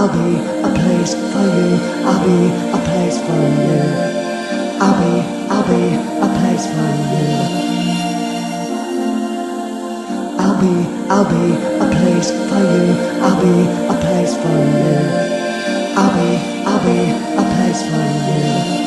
I'll be a place for you. I'll be a place for you. I'll be a place for you. I'll be a place for you. I'll be a place for you. I'll be a place for you.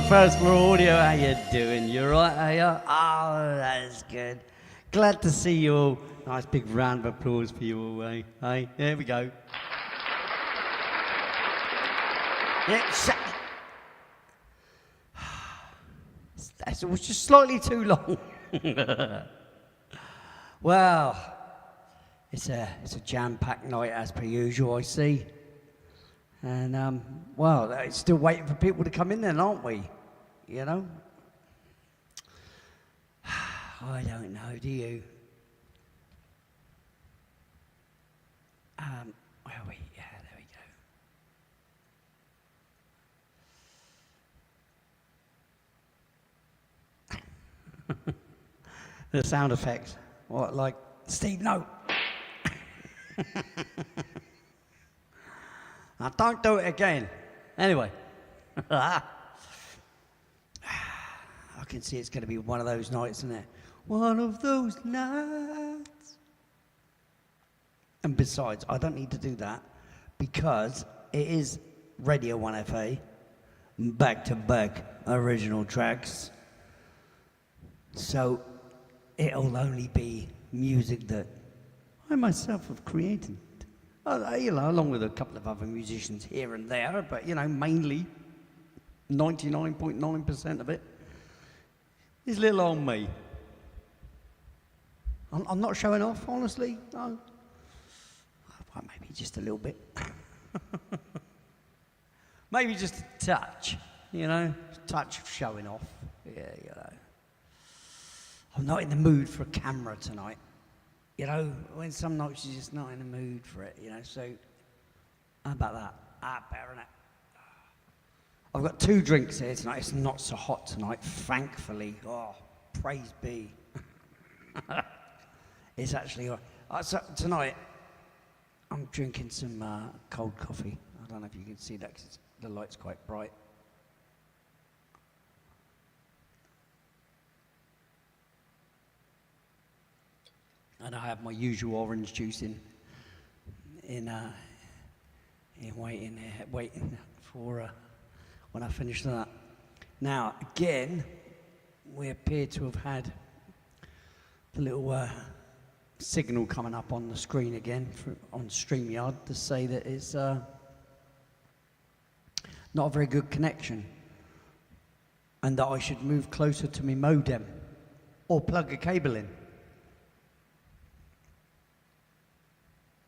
First Floor Audio, how you doing? You right, are you? Oh, that's good. Glad to see you all. Nice big round of applause for you all, eh? Hey, there we go. Yeah, it was just slightly too long. Well, it's a jam-packed night as per usual, I see. And, well, it's still waiting for people to come in then, aren't we? You know? I don't know, do you? Where are we? Yeah, there we go. The sound effects. What, like, Steve, no. Now, don't do it again. Anyway. I can see it's going to be one of those nights, isn't it? One of those nights. And besides, I don't need to do that because it is Radio 1FA, back-to-back original tracks. So it'll only be music that I myself have created. Along with a couple of other musicians here and there, but, mainly 99.9% of it is little old me. I'm not showing off, honestly. No. Well, maybe just a little bit. Maybe just a touch, touch of showing off. Yeah, I'm not in the mood for a camera tonight. When some nights you're just not in the mood for it, so how about that? Better, innit? I've got 2 drinks here tonight. It's not so hot tonight, thankfully. Oh, praise be. It's actually... so tonight, I'm drinking some cold coffee. I don't know if you can see that because the light's quite bright. And I have my usual orange juice in waiting for when I finish that. Now, again, we appear to have had the little signal coming up on the screen again on StreamYard to say that it's not a very good connection and that I should move closer to my modem or plug a cable in.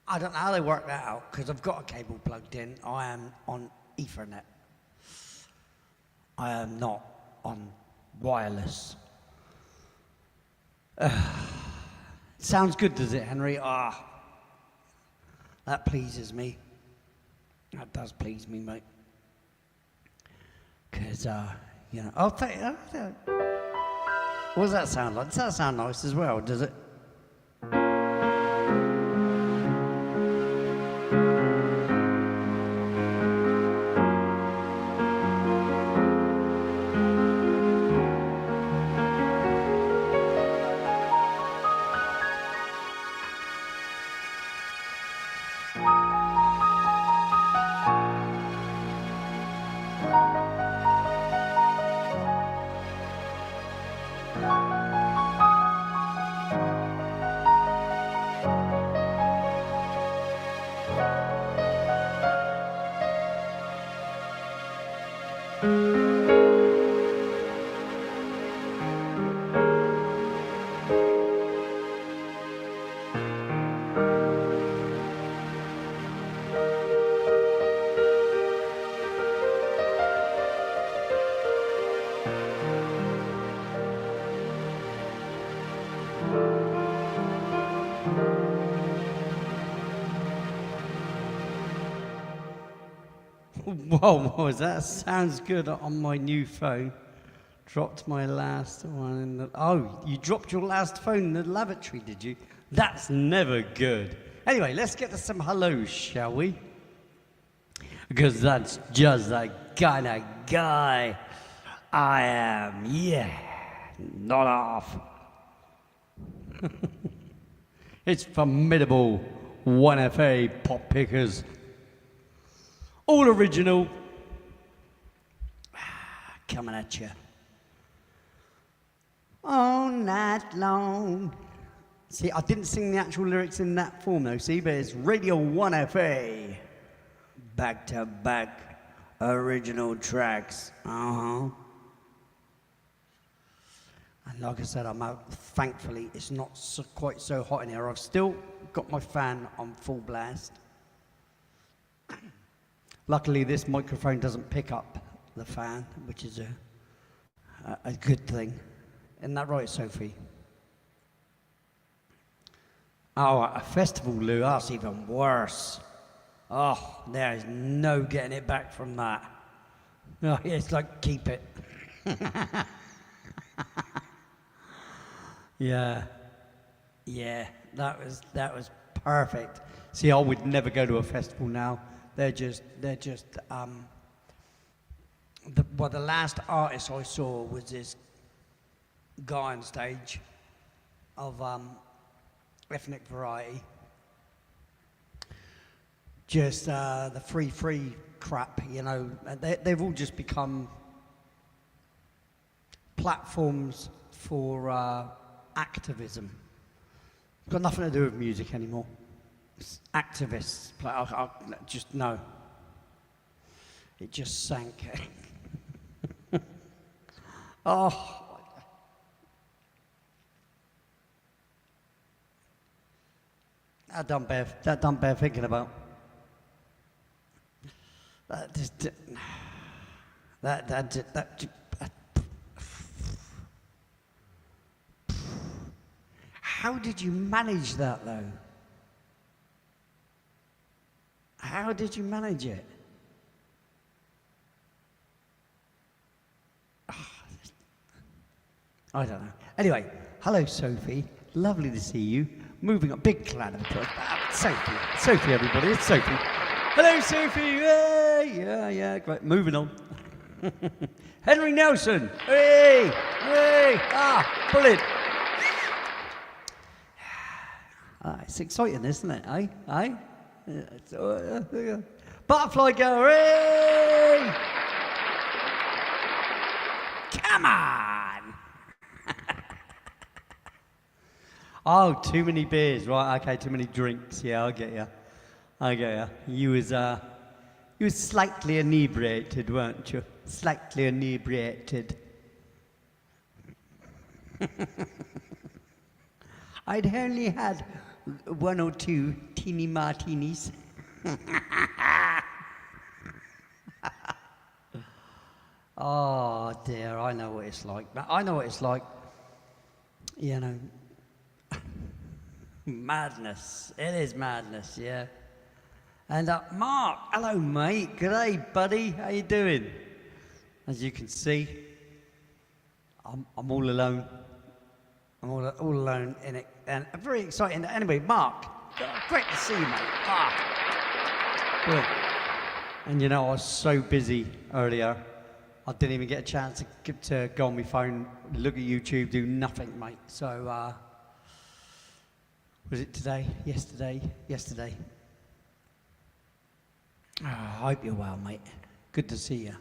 I don't know how they work that out because I've got a cable plugged in. I am on Ethernet. I am not on wireless. Sounds good, does it, Henry? That pleases me. That does please me, mate. Because, I'll take that. What does that sound like? Does that sound nice as well, does it? Whoa, that sounds good on my new phone. Dropped my last one in the... Oh, you dropped your last phone in the lavatory, did you? That's never good. Anyway, let's get to some hellos, shall we? Because that's just the kind of guy I am. Yeah, not off. It's formidable 1FA pop pickers. All original. Coming at you. All night long. See, I didn't sing the actual lyrics in that form though, see, but it's Radio 1FA. Back to back original tracks. And like I said, I'm out. Thankfully, it's not quite so hot in here. I've still got my fan on full blast. Luckily, this microphone doesn't pick up the fan, which is a good thing. Isn't that right, Sophie? Oh, at a festival, Lou, that's even worse. Oh, there is no getting it back from that. Oh, it's like, keep it. Yeah. Yeah, that was perfect. See, I would never go to a festival now. The last artist I saw was this guy on stage of ethnic variety. Just the free crap, you know. They've all just become platforms for activism. It's got nothing to do with music anymore. It's activists. I just no. It just sank. Oh. That done bear thinking about. How did you manage that, though? How did you manage it? I don't know. Anyway, hello, Sophie. Lovely to see you. Moving on, big cloud of applause. Sophie, everybody, it's Sophie. Hello, Sophie. Hey, yeah, great. Moving on. Henry Nelson. Hey, brilliant. It's exciting, isn't it? Butterfly Girl. Hey! Come on. Oh, too many beers, right? Okay, too many drinks. Yeah, I get you. You was slightly inebriated, weren't you? Slightly inebriated. I'd only had 1 or 2 teeny martinis. Oh dear, I know what it's like. I know what it's like. You know, madness. It is madness, yeah. And Mark, hello mate. G'day buddy, how you doing? As you can see, I'm all alone. I'm all alone in it, and very exciting. Anyway, Mark, great to see you, mate. Good. And you know, I was so busy earlier, I didn't even get a chance to go on my phone, look at YouTube, do nothing, mate. So, was it today? Yesterday. Oh, I hope you're well, mate. Good to see you.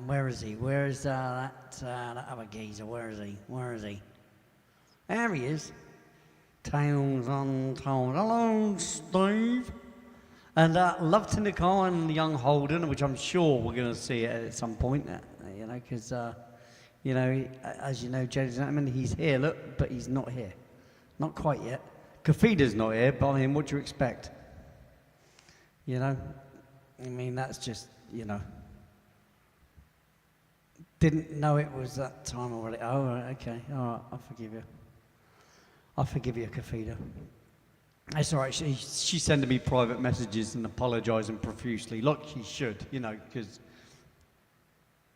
Where is he? Where is that other geezer? Where is he? There he is. Tales Untold. Hello, Steve. And love to Nicole and young Holden, which I'm sure we're going to see at some point, you know, because, you know, as you know, ladies and gentlemen, he's here, look, but he's not here. Not quite yet. Kafida's not here, but I mean, what do you expect? You know? I mean, that's just, you know. Didn't know it was that time already. Oh, right, okay. All right, I'll forgive you. I'll forgive you, Kafida. It's all right. She's sending me private messages and apologising profusely, like she should, you know, because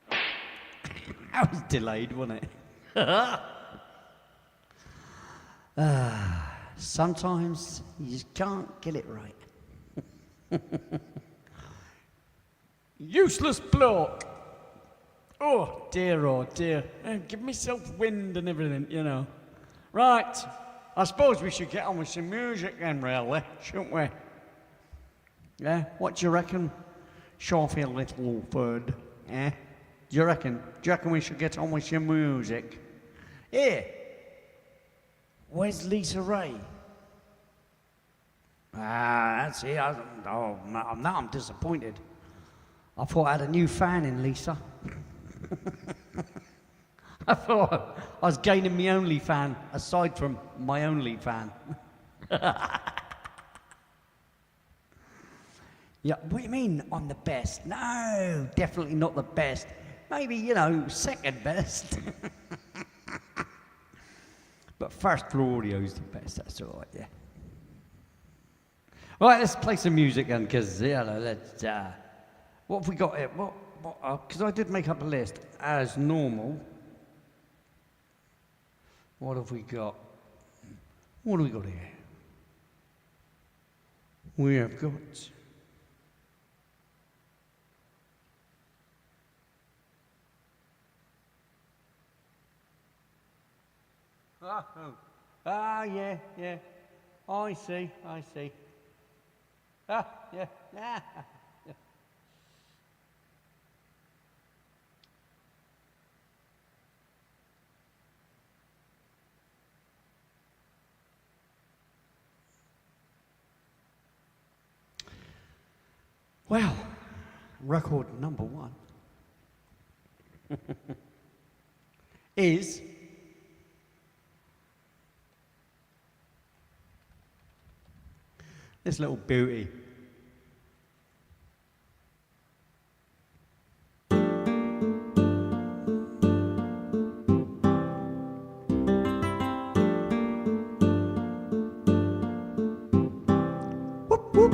that was delayed, wasn't it? Sometimes you just can't get it right. Useless bloke. Oh dear. Give myself wind and everything, you know. Right. I suppose we should get on with some music then, really, shouldn't we? Yeah? What do you reckon, Shawfield Littleford? Eh? Do you reckon we should get on with some music? Here. Where's Lisa Ray? That's it. I'm disappointed. I thought I had a new fan in Lisa. I thought I was gaining my only fan, aside from my only fan. Yeah, what do you mean I'm the best? No, definitely not the best. Maybe, you know, second best. But But first floor audio is the best. That's all right, yeah. Right, let's play some music then, because let's. What have we got here? Because I did make up a list as normal. What have we got? What do we got here? We have got. Yeah. I see. Yeah. Well, record number 1 is this little beauty. Whoop, whoop.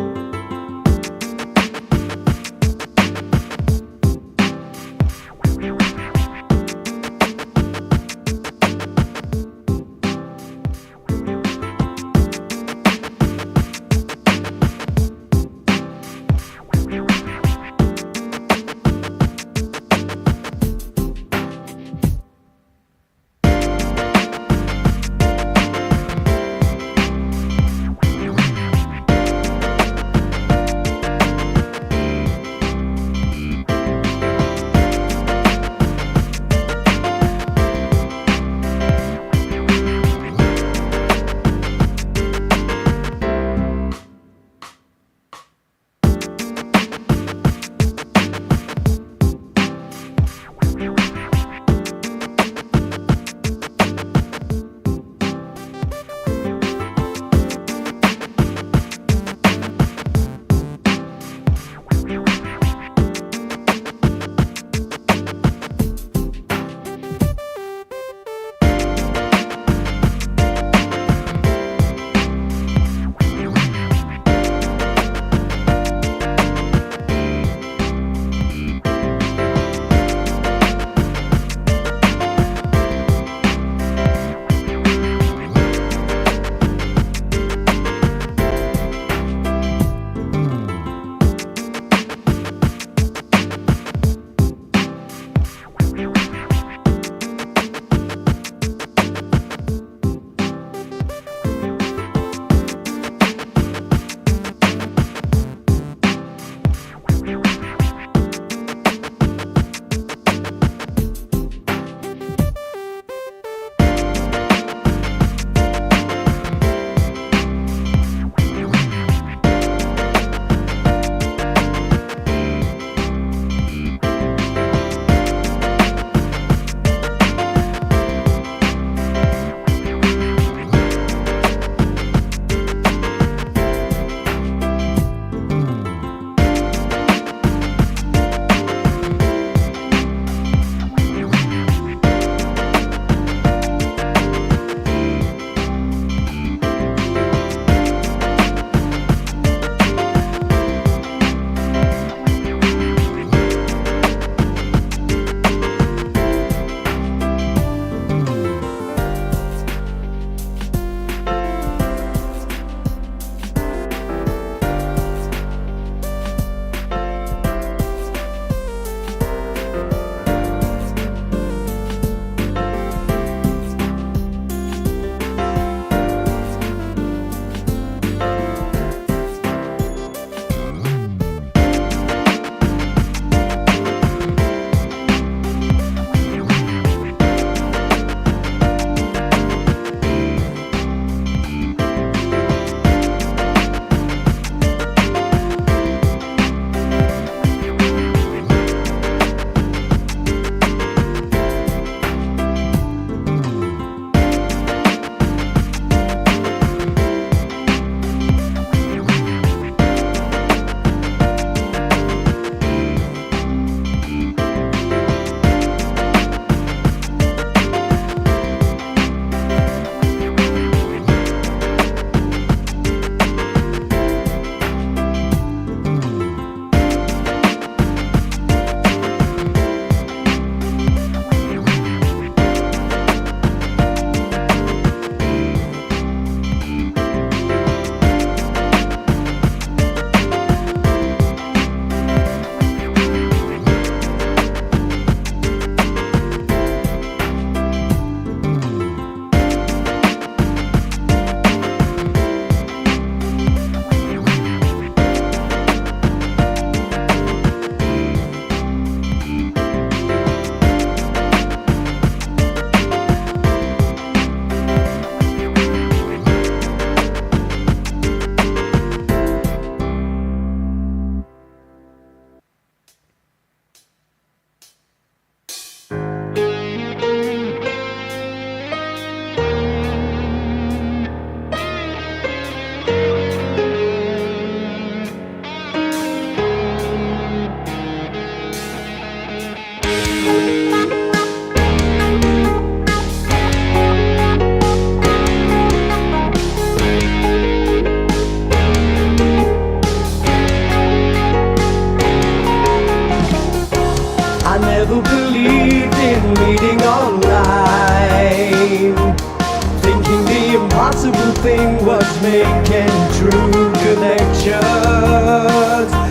thing was making true connections.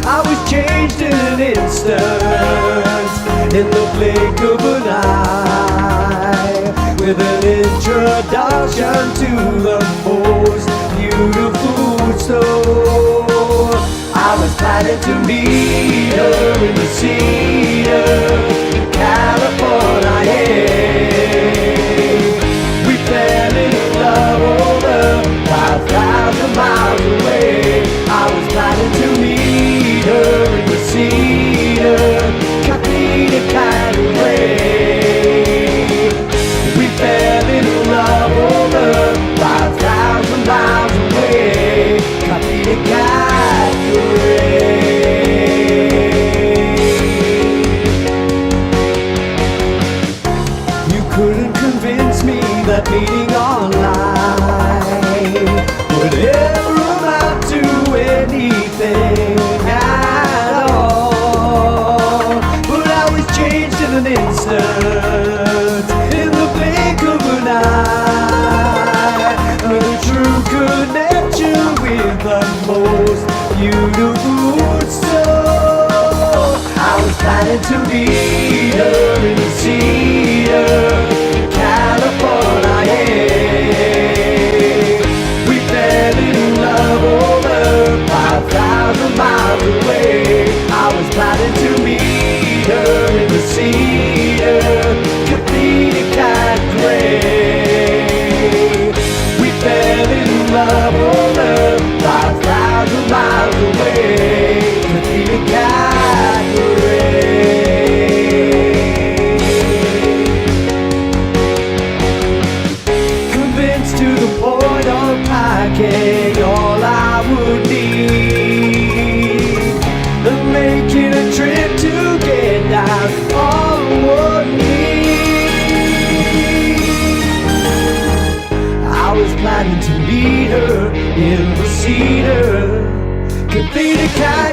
I was changed in an instant, in the blink of an eye, with an introduction to the most beautiful soul. I was planning to meet her in the Cedar, California. We fell in love over 5,000 miles away. I was planning to meet her in the Cedar, complete a kind of way. We fell in love over 5,000 miles away, complete a kind of way. You couldn't convince me that meeting online would ever amount to anything at all. But I was changed in an instant, in the blink of an eye, with a true connection with the most beautiful soul. I was planning to meet her in the Cedar, California. We fell in love over 5,000 miles away. I was planning to meet her in the Cedar, complete a kind gray. We fell in love over 5,000 miles away, complete a kind gray. Convinced to the point of packing all I would need, and making a trip to get down on one knee. I was planning to meet her in the Cedar, complete a cat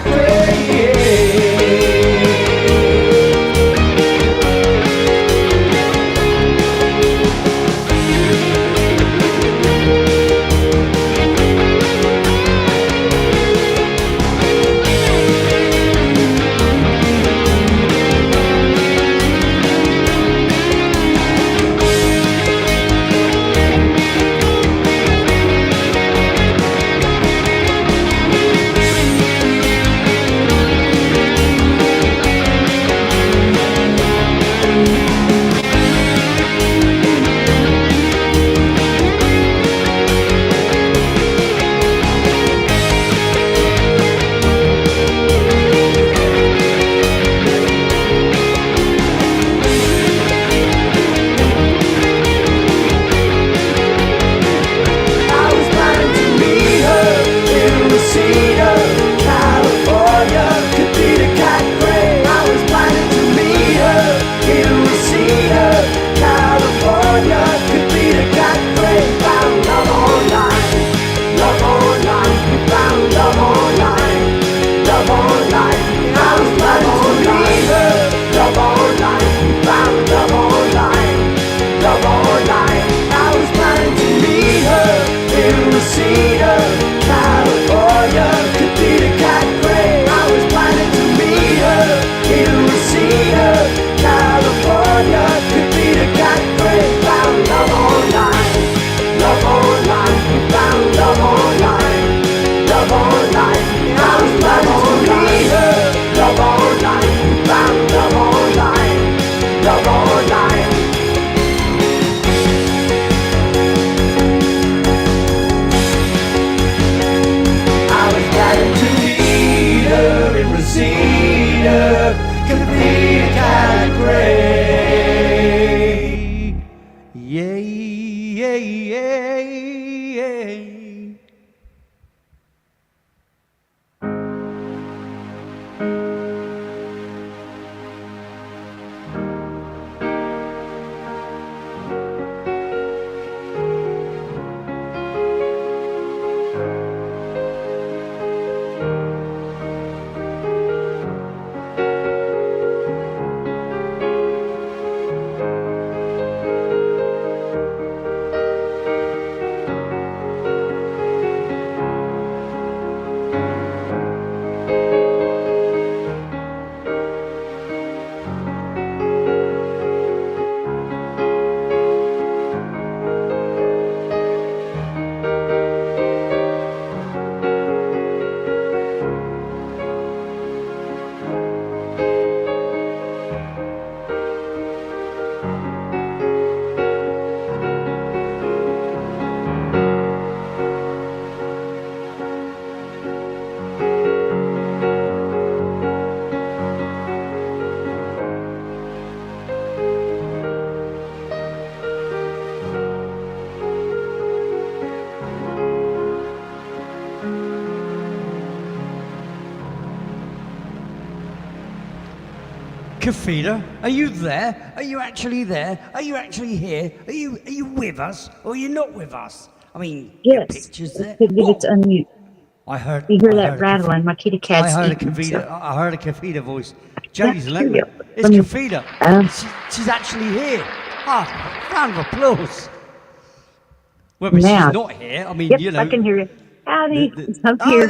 Kafida, are you there? Are you actually there? Are you actually here? Are you with us or are you not with us? I mean, your Yes. picture's there. Could get it to unmute. I heard. You hear I that heard a rattling? My kitty cat's I heard a eating. Kavita. So. I heard a Kavita voice. Yeah, Ladies and here we gentlemen, go. it's Let me- Kavita. She's actually here. Ah, round of applause. Well, but Now. she's not here. I mean, Yep, you know. I can hear you. Howdy. I'm Oh, here.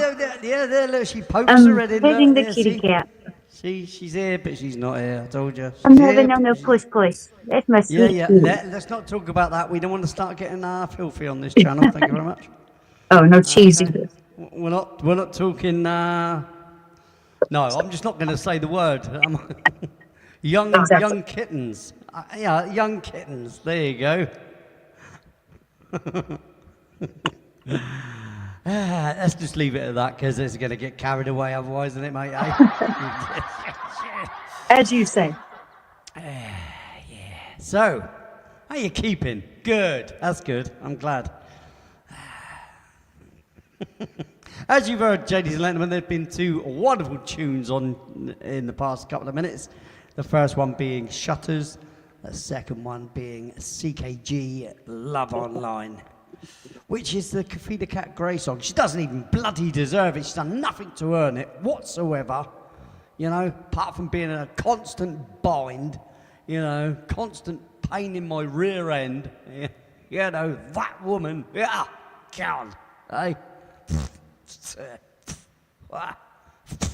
there, look, she pokes I'm her head in. petting the there, kitty see? cat. See, she's here, but she's not here. I told you. I'm She's having here, on no but she's- push push. That's my Yeah, sweet yeah. kitty. Let's not talk about that. We don't want to start getting filthy on this channel. Thank you very much. Oh, no cheese Okay. either. We're not talking. No, I'm just not going to say the word. Young Exactly. kittens. Yeah, young kittens. There you go. Let's just leave it at that because it's going to get carried away otherwise, isn't it, mate? Eh? As you say. So, how you keeping? Good. That's good. I'm glad. As you've heard, ladies and gentlemen, there have been two wonderful tunes on in the past couple of minutes. The first one being Shutters, the second one being CKG Love Online, which is the Kafida Cat Grey song. She doesn't even bloody deserve it. She's done nothing to earn it whatsoever, you know, apart from being in a constant bind, you know, constant pain in my rear end. You know, that woman, yeah, God, eh?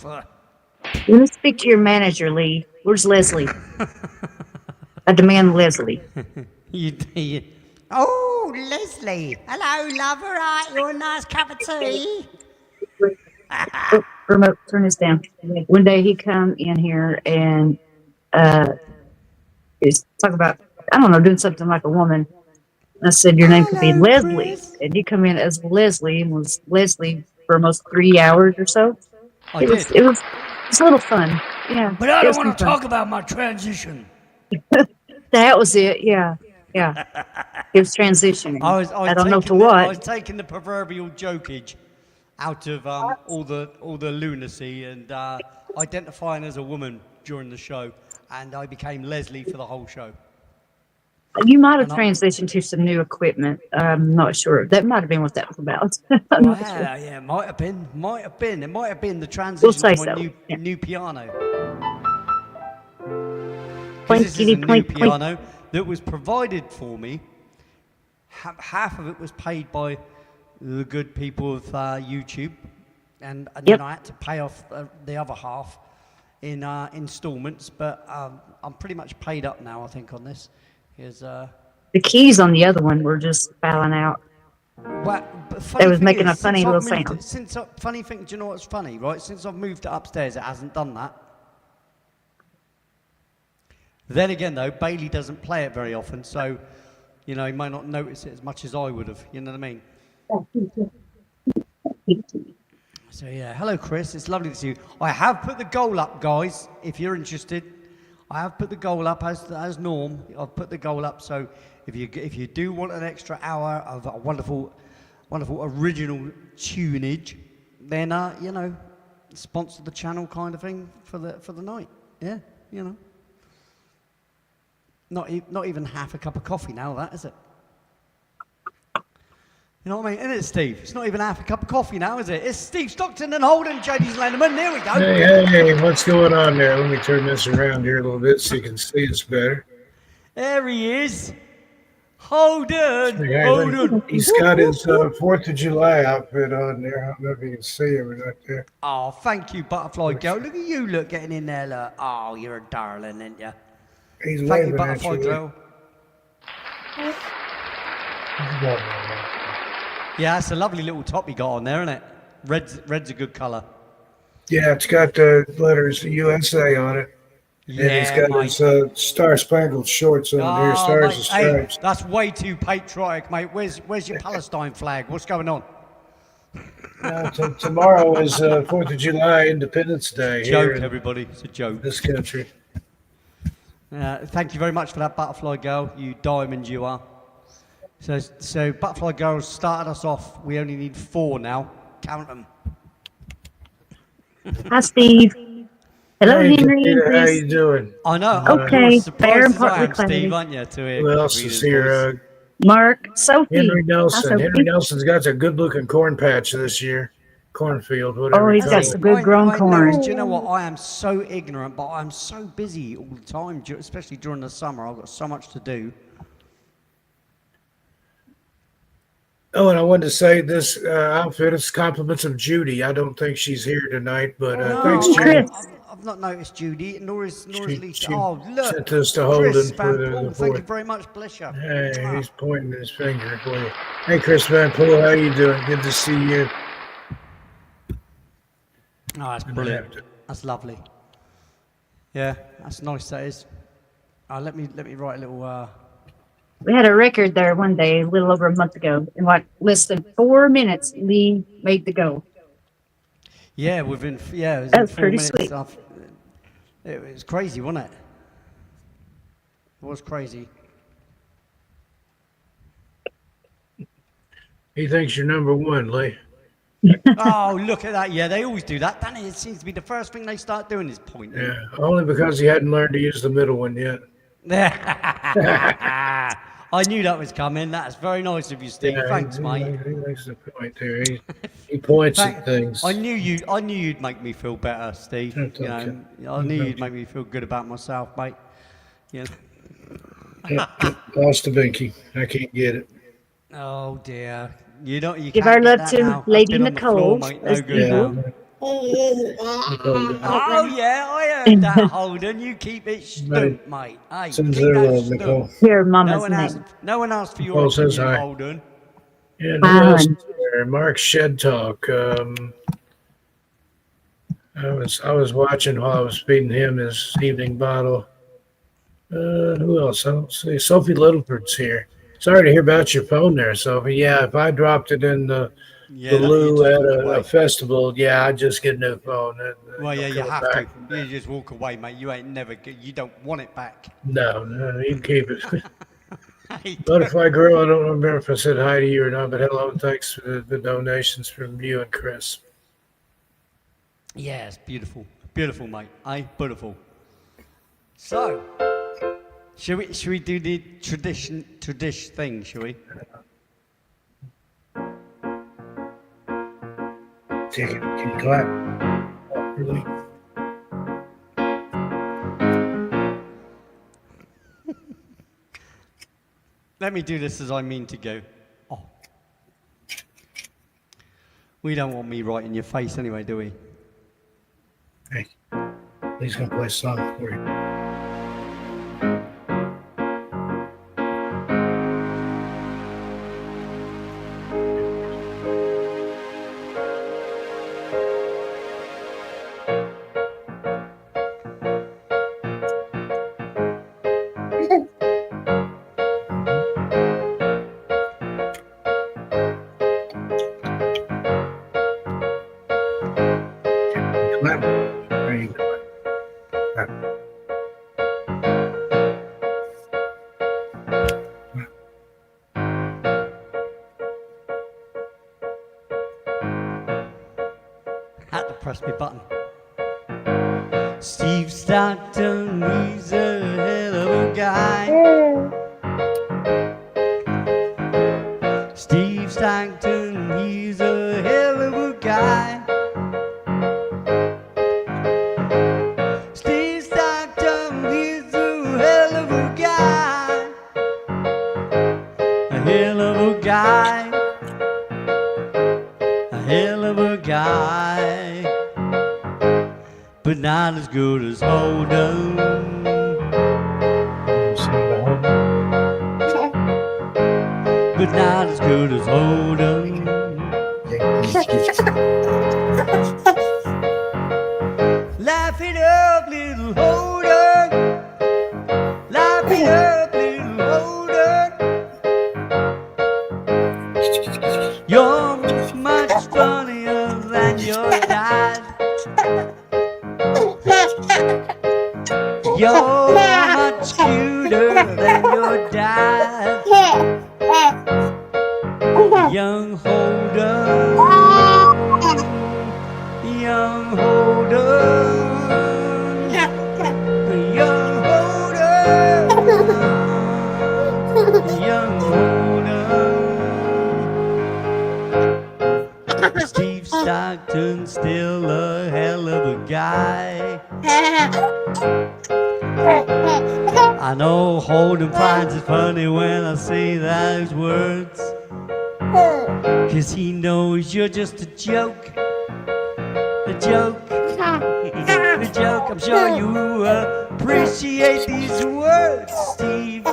Let me speak to your manager, Lee. Where's Leslie? I demand Leslie. You, oh, Leslie. Hello, lover. Right, you want a nice cup of tea? Oh, remote, turn this down. One day he come in here and is talk about, I don't know, doing something like a woman. I said, your name could be Hello, Leslie. Chris. And he come in as Leslie and was Leslie for almost 3 hours or so. I It was did. it was a little fun. Yeah. But I it don't was want to some fun. talk about my transition. That was it, yeah. Yeah. It was transitioning. I don't know to I was what. taking the proverbial jokage out of all the lunacy and identifying as a woman during the show, and I became Leslie for the whole show. You might have And I- transitioned to some new equipment. I'm not sure. That might have been what that was about. I'm not sure. Yeah, might have been. It might have been the transition say to my so, yeah. new piano. Because Plink, this is a giddy, new plink, plink. piano that was provided for me. Half of it was paid by the good people of YouTube, and Yep. then I had to pay off the other half in installments. But I'm pretty much paid up now, I think, on this. Is The keys on the other one were just fouling out. well, but funny It was thing making is, a funny since I've little moved sound. it- funny thing, do you know what's funny, right? Since I've moved it upstairs, it hasn't done that. Then again, though, Bailey doesn't play it very often, so, you know, he may not notice it as much as I would have, you know what I mean? So, yeah, hello, Chris. It's lovely to see you. I have put the goal up, guys, if you're interested. I have put the goal up as norm. I've put the goal up, so if you do want an extra hour of a wonderful original tunage, then, you know, sponsor the channel kind of thing for the night. Yeah, you know. Not even half a cup of coffee now, that, is it? You know what I mean? Isn't it, Steve? It's not even half a cup of coffee now, is it? It's Steve Stockton and Holden, J.D. Lenderman. There we go. Hey, what's going on there? Let me turn this around here a little bit so you can see us better. There he is. Holden. Hey, Holden. he's got his 4th of July outfit on there. I don't know if you can see him or not there. Oh, thank you, Butterfly Girl. Look at you, getting in there, look. Oh, you're a darling, ain't you? He's Thank waving you, at Butterfly you. Girl. there. Yeah, that's a lovely little top you got on there, isn't it? Red's a good colour. Yeah, it's got the letters USA on it. And he's got mate. his Star Spangled shorts on here, Oh, Stars mate, and hey, Stripes. that's way too patriotic, mate. Where's your Palestine flag? What's going on? Tomorrow is 4th of July, Independence Day here Joke, in everybody. It's a joke. this country. Thank you very much for that, Butterfly Girl. You diamond you are. So Butterfly Girl started us off. We only need 4 now. Count them. Hi, Steve. Hello, Hey, Henry and Peter, how Chris. you doing? I know. Okay, You're as fair and surprised as I partly am, cloudy. Steve, aren't you, to hear Who else is Rita's here? voice? Mark, Sophie. Henry Hi, Nelson. Henry Sophie. Nelson's got a good-looking corn patch this year. Cornfield, Oh, whatever you he's got call some it. good grown I noticed, corn. you know what? I am so ignorant, but I'm so busy all the time, especially during the summer. I've got so much to do. Oh, and I wanted to say this outfit is compliments of Judy. I don't think she's here tonight, but thanks, Oh, Judy. Chris. I've not noticed Judy, nor is Lisa. She Oh, look, sent this to Chris Holden Van for Paul, the thank you fourth. very much. Bless you. Hey, he's pointing his finger for you. Hey, Chris Van Pool, how you doing? Good to see you. Oh, that's brilliant. That's lovely. Yeah, that's nice. That is. Let me write a little. We had a record there one day, a little over a month ago. In like less than 4 minutes, Lee made the go. Yeah, it was in That was 4 pretty minutes. sweet. It was crazy, wasn't it? It was crazy. He thinks you're number one, Lee. Oh, look at that. Yeah, they always do that. Danny, it seems to be the first thing they start doing is pointing. Yeah, only because he hadn't learned to use the middle one yet. I knew that was coming. That's very nice of you, Steve. Yeah, Thanks, he, mate. He likes to point there. He points at things. I knew you'd make me feel better, Steve. That's You okay. know, I knew you'd make me feel good about myself, mate. You know. Lost the binky. I can't get it. Oh dear. You don't. You Give can't our get love that to now. That's Lady been on the floor, Nicole, mate. No as good usual. now. Yeah. Oh yeah, I heard that, Holden. You keep it stumped, mate. Hey, Sends keep their that love, Nicole. stumped. Your No mama's one asked. name. No one asked for your Nicole says opinion, hi. Holden. And who else is there? Mark Shed Talk. I was watching while I was feeding him his evening bottle. Who else? I don't see. Sophie Littleford's here. Sorry to hear about your phone there, Sophie. Yeah, if I dropped it in the Yeah, loo you at just walk a away. festival, yeah, I'd just get a new phone. Well, yeah, you Coming have back. to. You just walk away, mate. You ain't never. You don't want it back. No, you can keep it. Hey, Butterfly Girl, I don't remember if I said hi to you or not, but hello and thanks for the donations from you and Chris. yeah, it's beautiful, beautiful, mate. Beautiful. So, should we do the tradition thing? Shall we? Take it. Can you clap? Really? Let me do this as I mean to go. Oh. We don't want me right in your face anyway, do we? Hey, he's gonna play a song for you. Clap. There you go. Clap. Had to press my button. Steve Stockton, he's a hell of a guy. Steve Stockton, he's a hell of a guy. Steve Stockton, he's a hell of a guy. A hell of a guy. A hell of a guy. But not as good as Holden. Sing the whole- But not as good as Holden. Laugh it up, little Holden. Laugh it up, little Holden. You're much funnier than your dad. You're much cuter than your dad. Young Holden, young Holden. Steve Stockton's still a hell of a guy. I know Holden finds it funny when I say those words, 'cause he knows you're just a joke. A joke. A joke. I'm sure you appreciate these words, Steve.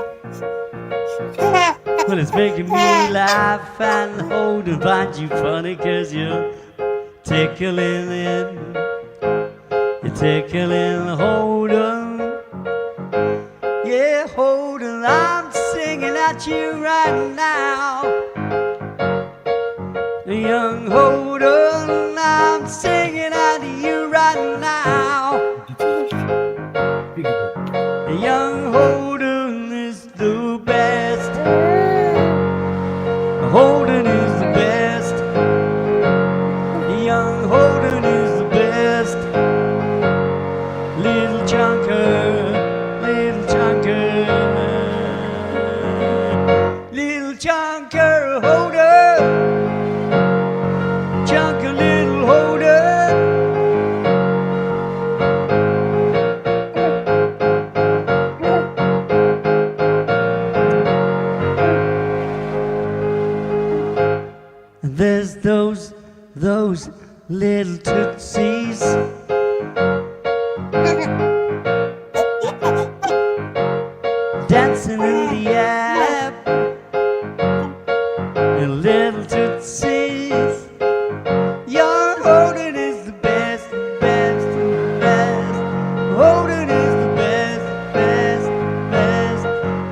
Well, it's making me laugh and Holden finds you funny 'cause you're tickling him. You're tickling Holden. Yeah, Holden, I'm singing at you right now. Young Holden, I'm singing at you right now. Young Holden is the best. Holden is the best. Young Holden is the best. Little chunker, little chunker, little chunker Holden, chunker little Holden. And there's those little tootsies. Dancing in the air, and little tootsies. Young Holden is the best, best, best. Holden is the best, best, best.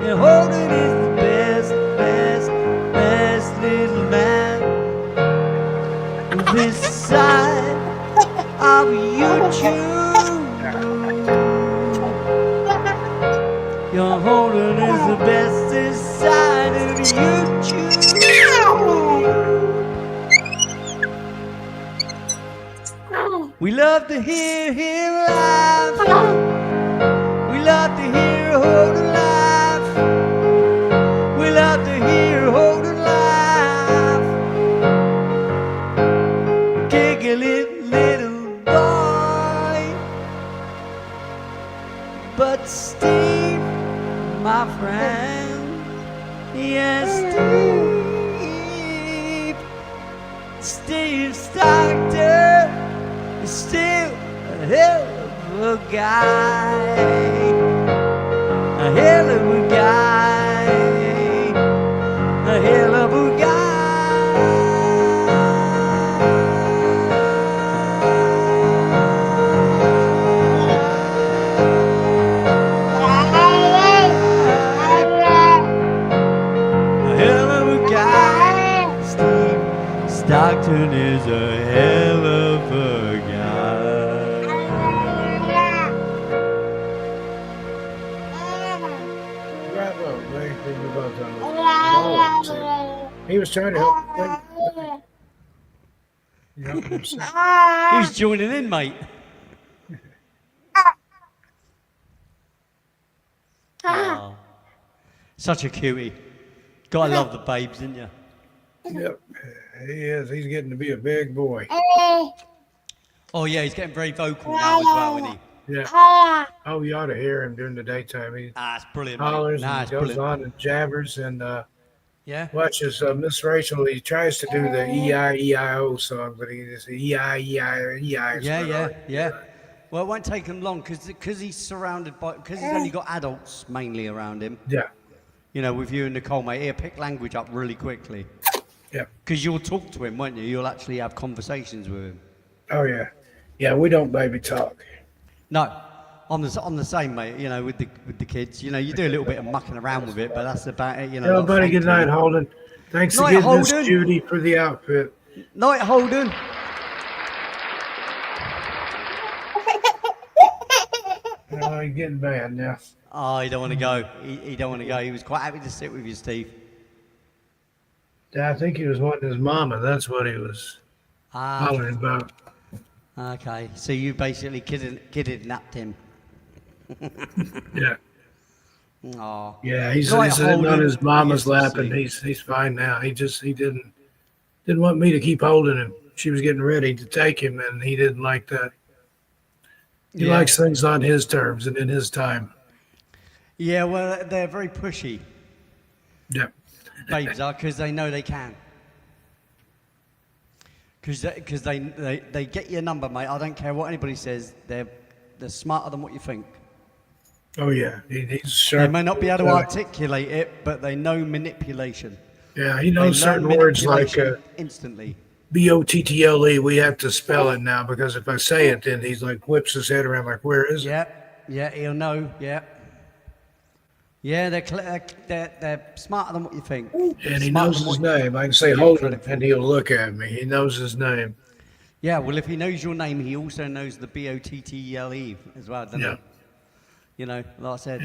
Yeah, Holden is the best, best, best little man. This side of YouTube. Your Holden is the best this side of YouTube. We love to hear him laugh. We love to hear Holden laugh. We love to hear Holden laugh. Giggling little boy. But Steve, my friend, yes, Steve Stockton is still a hell of a guy, a hell of a guy, a hell of a guy. Stockton is a hell of a guy. Bravo, man. He was trying to help. He helped himself. Who's joining in, mate? Oh, such a cutie. Gotta love the babes, didn't you? Yep, he is. He's getting to be a big boy. Oh yeah, he's getting very vocal now as well, isn't he? Yeah. Oh, you ought to hear him during the daytime. He Ah, it's brilliant. Mate. hollers Nah, and it's goes brilliant. on and jabbers and Yeah. watches Miss Rachel. He tries to do the E-I-E-I-O song, but he just E-I-E-I-E-I. Yeah. Well, it won't take him long because he's surrounded by because he's only got adults mainly around him. Yeah. You know, with you and Nicole, mate, he'll pick language up really quickly. Yeah. Because you'll talk to him, won't you? You'll actually have conversations with him. Oh yeah. Yeah, we don't baby talk. No, I'm the same, mate. You know, with the kids, you know, you do a little bit of mucking around with it, but that's about it. You know. Hello, buddy. Good night, Holden. Thanks Night, again, Miss Holden. Judy, for the outfit. Night, Holden. Oh, he's getting bad now. Oh, he don't want to go. He don't want to go. He was quite happy to sit with you, Steve. I think he was wanting his mama. That's what he was Ah, hollering about. okay. So you basically kidnapped him. Yeah. Oh. Yeah, he's Night, sitting on Holden. his mama's Yes, lap, and he's fine now. He didn't want me to keep holding him, she was getting ready to take him, and he didn't like that. He Yeah. likes things on his terms and in his time. Yeah, well, they're very pushy, Yeah. babes are, because they know they can. Because they get your number, mate. I don't care what anybody says. They're smarter than what you think. Oh yeah, he's They sharp. may not be able to articulate it, but they know manipulation. Yeah, he They knows know certain words like manipulation instantly. Bottle. We have to spell it now because if I say it, then he's like whips his head around like, where is it? Yeah, he'll know. Yeah, they're smarter than what you think. And he Smarter knows than his what you name. I can say give Holden, credit for. and he'll look at me. He knows his name. Yeah, well, if he knows your name, he also knows the Bottle as well, doesn't Yeah. he? You know, like I said.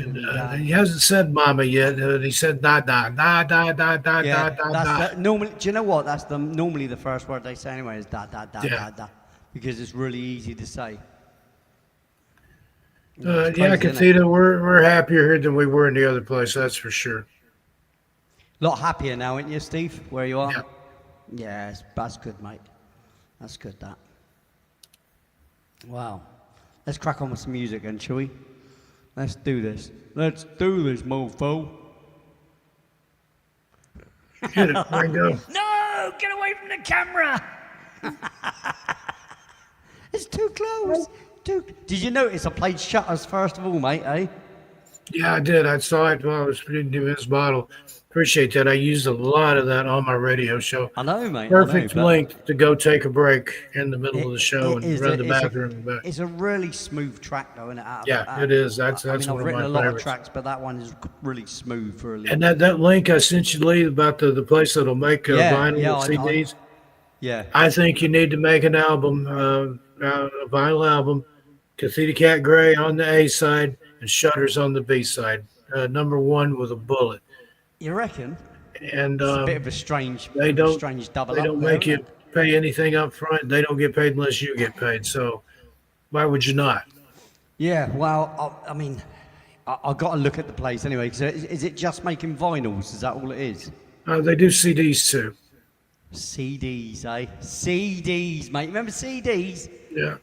He hasn't said mama yet. He said da da da da da da Yeah, da da. that's normally. Do you know what? That's normally the first word they say anyway is da da da Yeah. da da, because it's really easy to say. Yeah, It's crazy, isn't it? Kathita, we're happier here than we were in the other place. That's for sure. Lot happier now, aren't you, Steve? Where you are? Yeah. Yeah, that's good, mate. That's good. That. Wow. Let's crack on with some music, then, shall we? Let's do this. Let's do this, mofo. Hit it, Ringo. No! Get away from the camera! It's too close. Did you notice I played Shutters first of all, mate, eh? Yeah, I did. I saw it while I was reading his bottle. Appreciate that. I used a lot of that on my radio show. I know, mate. Perfect I know, but length to go take a break in the middle of the show it and is run the it's bathroom and back. It's a really smooth track, though, isn't it? Yeah, it is. That's I mean, one I've of written my a lot favorites. of tracks, but that one is really smooth for a little. And that link I sent you, Lee, about the place that'll make vinyl with CDs. Yeah. I think you need to make an album, a vinyl album, Kathita Cat Gray on the A side and Shutters on the B side. Number one with a bullet. You reckon? And It's a bit of a strange, they don't strange double they up don't there, make isn't you it? pay anything up front. They don't get paid unless you get paid. So why would you not? Yeah, well, I mean, I've got to look at the place anyway. So is it just making vinyls? Is that all it is? They do CDs too. CDs, eh? CDs, mate. Remember CDs? Yeah.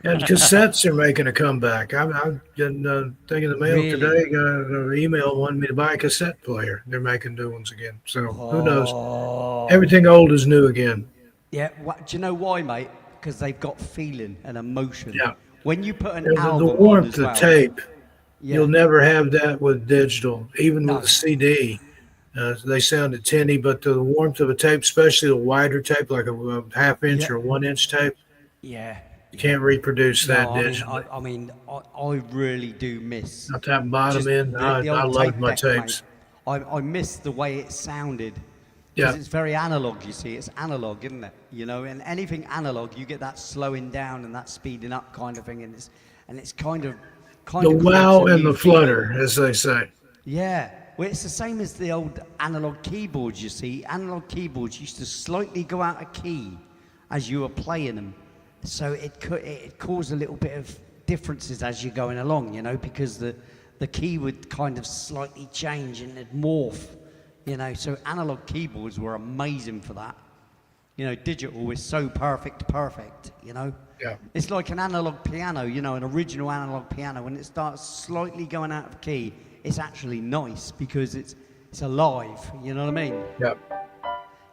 And cassettes are making a comeback. I'm getting thing in the mail Really? today. Got an email wanting me to buy a cassette player. They're making new ones again. So who knows? Oh. Everything old is new again. Yeah, do you know why, mate? Because they've got feeling and emotion. Yeah. When you put an The album warmth on as of well, tape, yeah. you'll never have that with digital. Even No. with a CD, they sounded tinny, but the warmth of a tape, especially a wider tape, like a half-inch Yeah. or 1-inch tape, Yeah. you can't reproduce that No, digitally. I mean, I really do miss. I'll tap bottom just in. the I old love tape my deck, mate. tapes. I miss the way it sounded. Yeah. Because it's very analog, you see. It's analog, isn't it? You know, and anything analog, you get that slowing down and that speeding up kind of thing, and it's kind of The wow creates a and new the feeling. flutter, as they say. Yeah. Well, it's the same as the old analog keyboards, you see. Analog keyboards used to slightly go out of key as you were playing them. So it caused a little bit of differences as you're going along, you know, because the key would kind of slightly change and it'd morph, you know. So analog keyboards were amazing for that. You know, digital is so perfect, you know. Yeah. It's like an analog piano, you know, an original analog piano. When it starts slightly going out of key, it's actually nice because it's alive, you know what I mean? Yeah.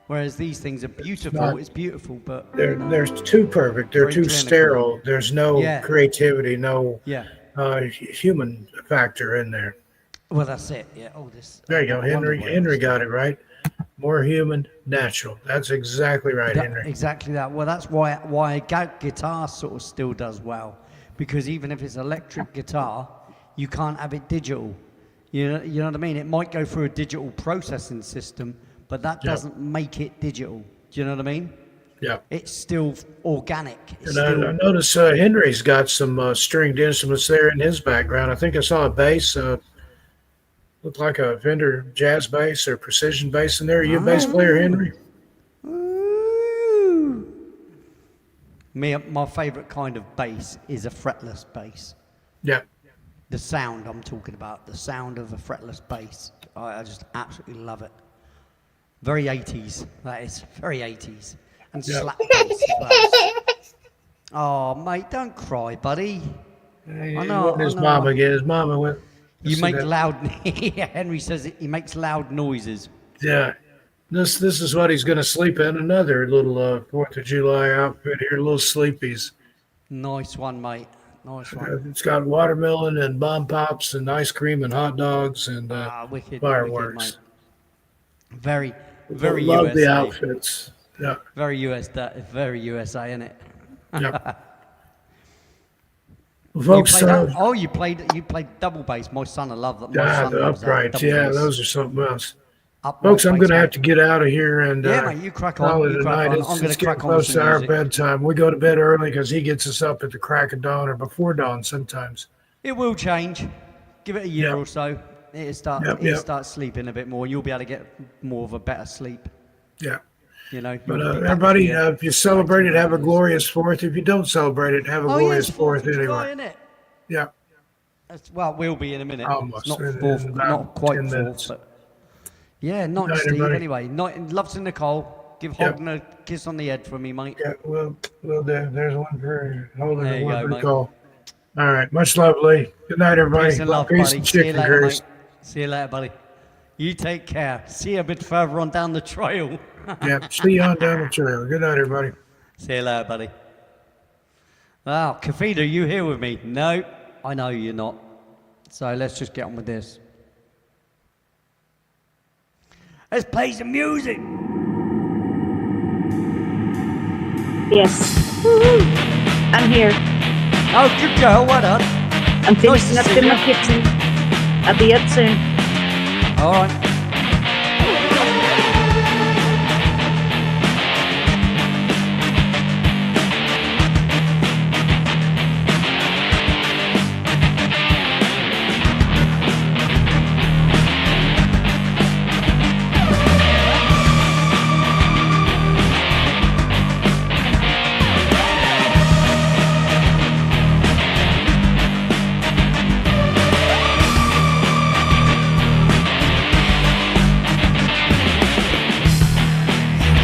Whereas these things are beautiful. not- It's beautiful, but They're too perfect. They're Very too clinical. sterile. There's no Yeah. creativity, no yeah. human factor in there. Well, that's it. Yeah. Oh, this. There you go. Henry Wonderboy. Henry got it right. More human, natural. That's exactly right, Henry. Exactly that. Well, that's why a guitar sort of still does well, because even if it's electric guitar, you can't have it digital. You know what I mean? It might go through a digital processing system, but that Yeah. doesn't make it digital. Do you know what I mean? Yeah. It's still organic. It's And I still, notice Henry's got some stringed instruments there in his background. I think I saw a bass. Looked like a Fender jazz bass or precision bass in there. Are you a bass player, Henry? Ooh. My favorite kind of bass is a fretless bass. Yeah. The sound I'm talking about, the sound of a fretless bass. I just absolutely love it. Very 80s, that is. Very 80s. and Yep. slap bass as well. Oh, mate, don't cry, buddy. I know, His I know. mama again. His mama went. You see make that? loud. Yeah, Henry says he makes loud noises. Yeah. This is what he's going to sleep in. Another little 4th of July outfit here. Little sleepies. Nice one, mate. Nice one. It's got watermelon and bomb pops and ice cream and hot dogs and Wicked. fireworks. Wicked, mate. Very Love USA. the outfits. Yeah. Very very USA, isn't it? Yeah. Well, folks, You played double bass. My son, I love that. My yeah, son the loves that uprights. double Yeah, bass. those are something else. Upright Folks, I'm bass, going to have mate. to get out of here and Yeah, mate, you crack on. call it You a crack night. on. It's, I'm going it's to crack getting on with close some to our music. bedtime. We go to bed early because he gets us up at the crack of dawn or before dawn sometimes. It will change. Give it a year Yep. or so. It'll start. Yep, It'll yep. start sleeping a bit more. You'll be able to get more of a better sleep. Yeah. You know. But you'll be back everybody, to your- if you celebrate it, have a glorious 4th. If you don't celebrate it, have a glorious yes, 4th of July, anyway. innit? Yeah. Well, it will be in a minute. Almost. It's not In fourth, about not quite 10 fourth, minutes. but yeah, not Night, Steve. everybody. Anyway, love to Nicole. Give Yep. Holden a kiss on the head for me, mate. Yeah, well, there's one for holding There and you one go, for mate. Cole. All right. Much love, Lee. Good night, everybody. Peace and love, Peace buddy. and See you chicken later, grease. mate. See you later, buddy. You take care. See you a bit further on down the trail. Yeah. See you on down the trail. Good night, everybody. See you later, buddy. Wow, Kafida, you here with me? No, I know you're not. So let's just get on with this. Let's play some music. Yes. Woo-hoo. I'm here. Oh, good girl. Well done. I'm Nice finishing to up see in ya. my kitchen. I'll be up soon. All right.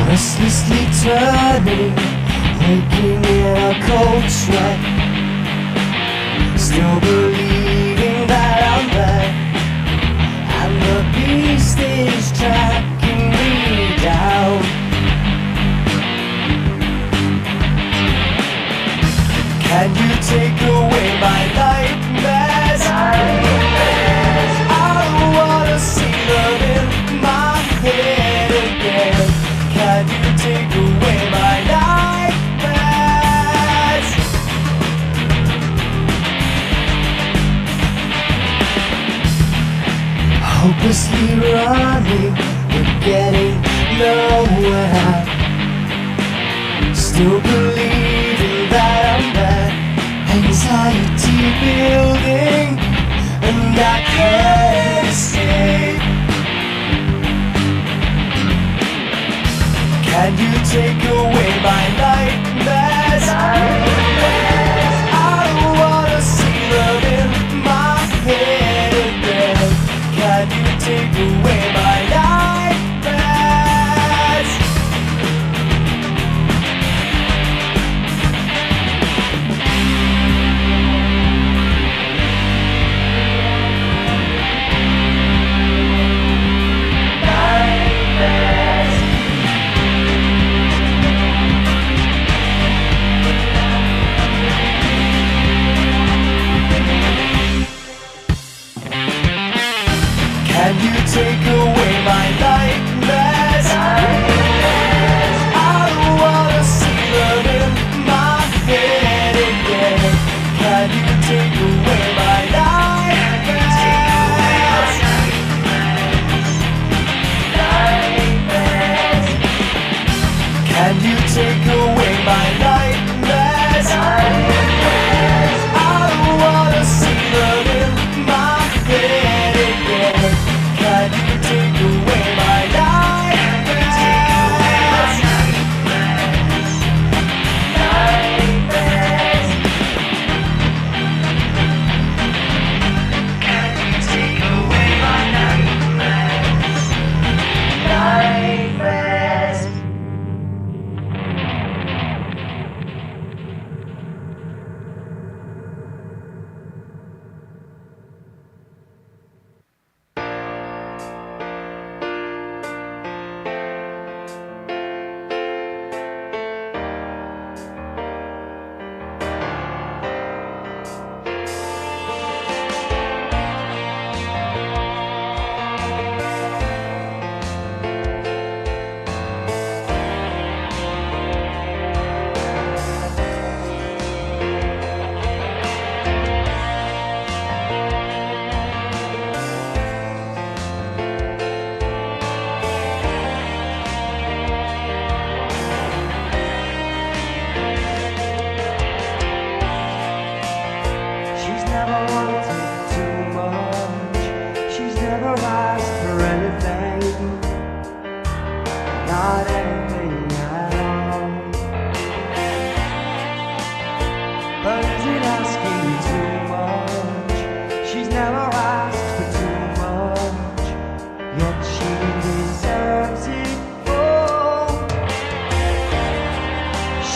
Restlessly turning, waking in a cold sweat. Still believing that I'm back, and the beast is tracking me down. Can you take away my nightmares? I don't wanna see them in my head again. Can you take away my nightmares? Hopelessly running, but getting nowhere. Still believing that I'm bad. Anxiety building, and I can't escape. Can you take away my nightmares? I don't wanna see them in my head again. Can you take away my nightmares?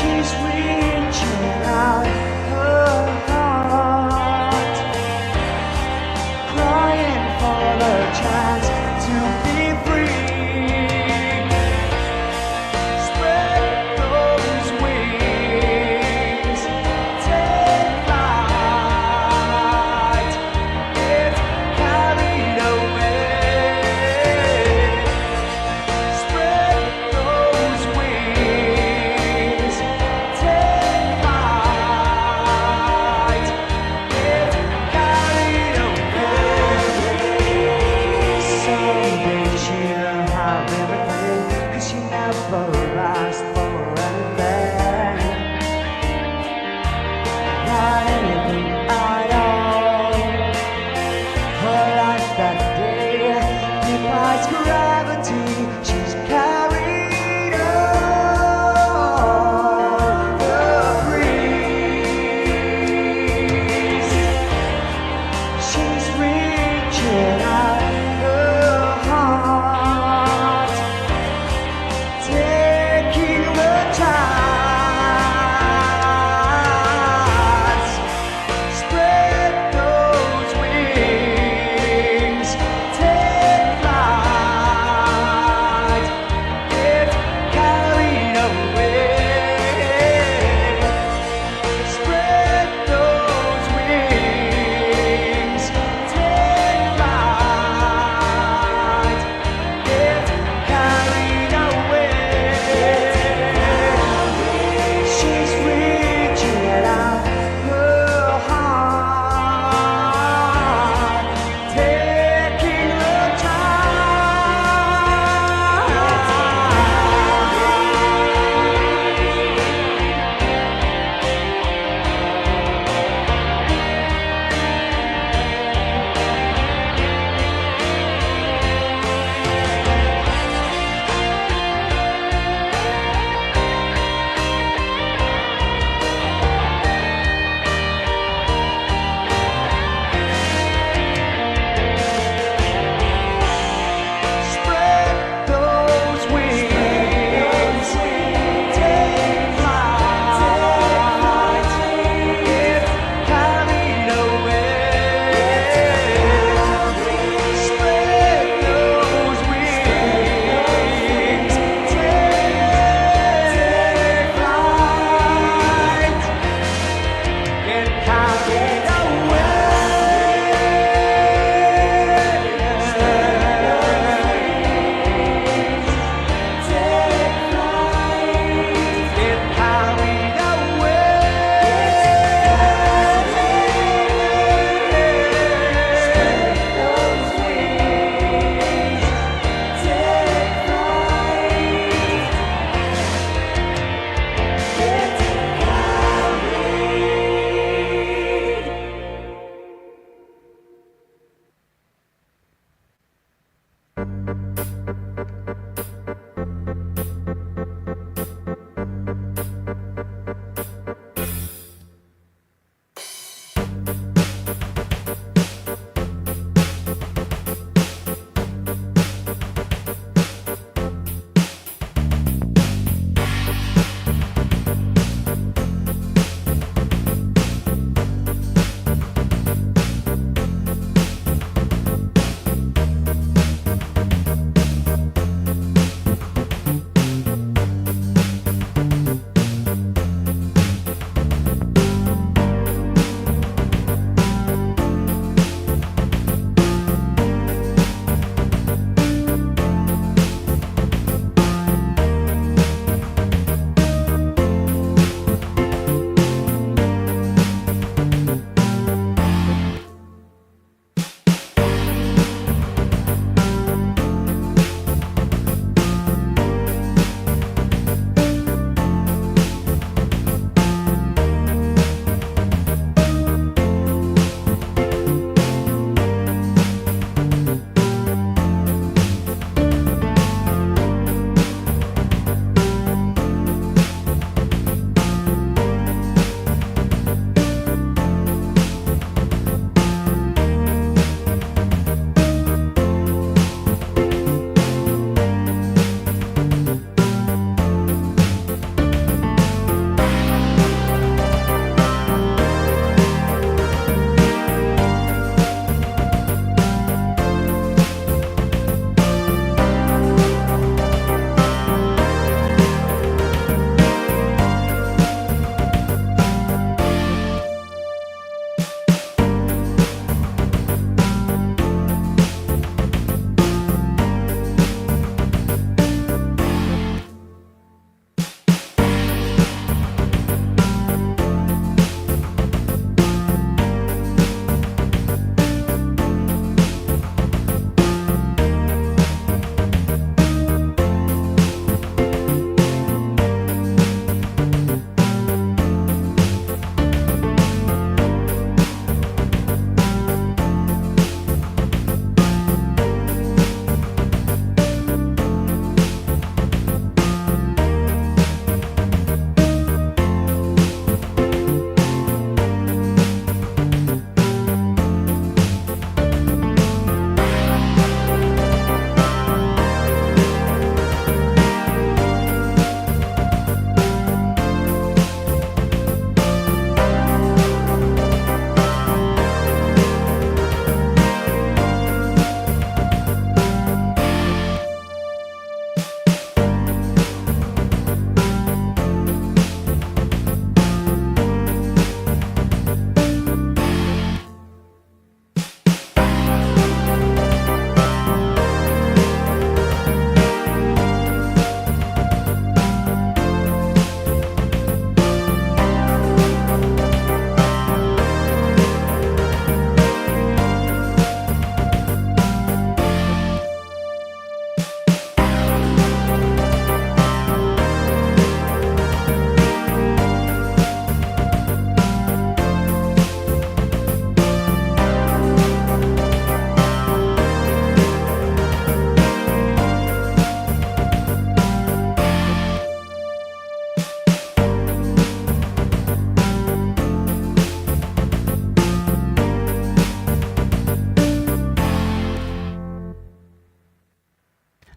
She's reaching out her heart, crying for the chance to be free. Spread those wings, take flight, get carried away. Spread those wings,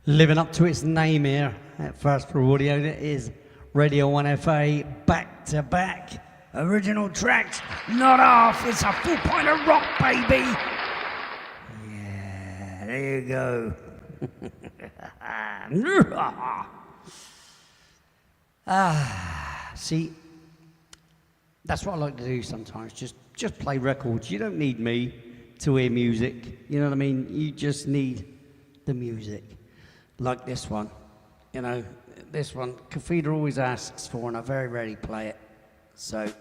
Living up to its name here at First Pro Audio, it is Radio 1FA back to back. Original tracks, not half, it's a full pint of rock, baby. Yeah, there you go. See, that's what I like to do sometimes, just play records. You don't need me to hear music, you know what I mean? You just need the music. Like this one, you know, this one, Cathedral always asks for, and I very rarely play it, so. As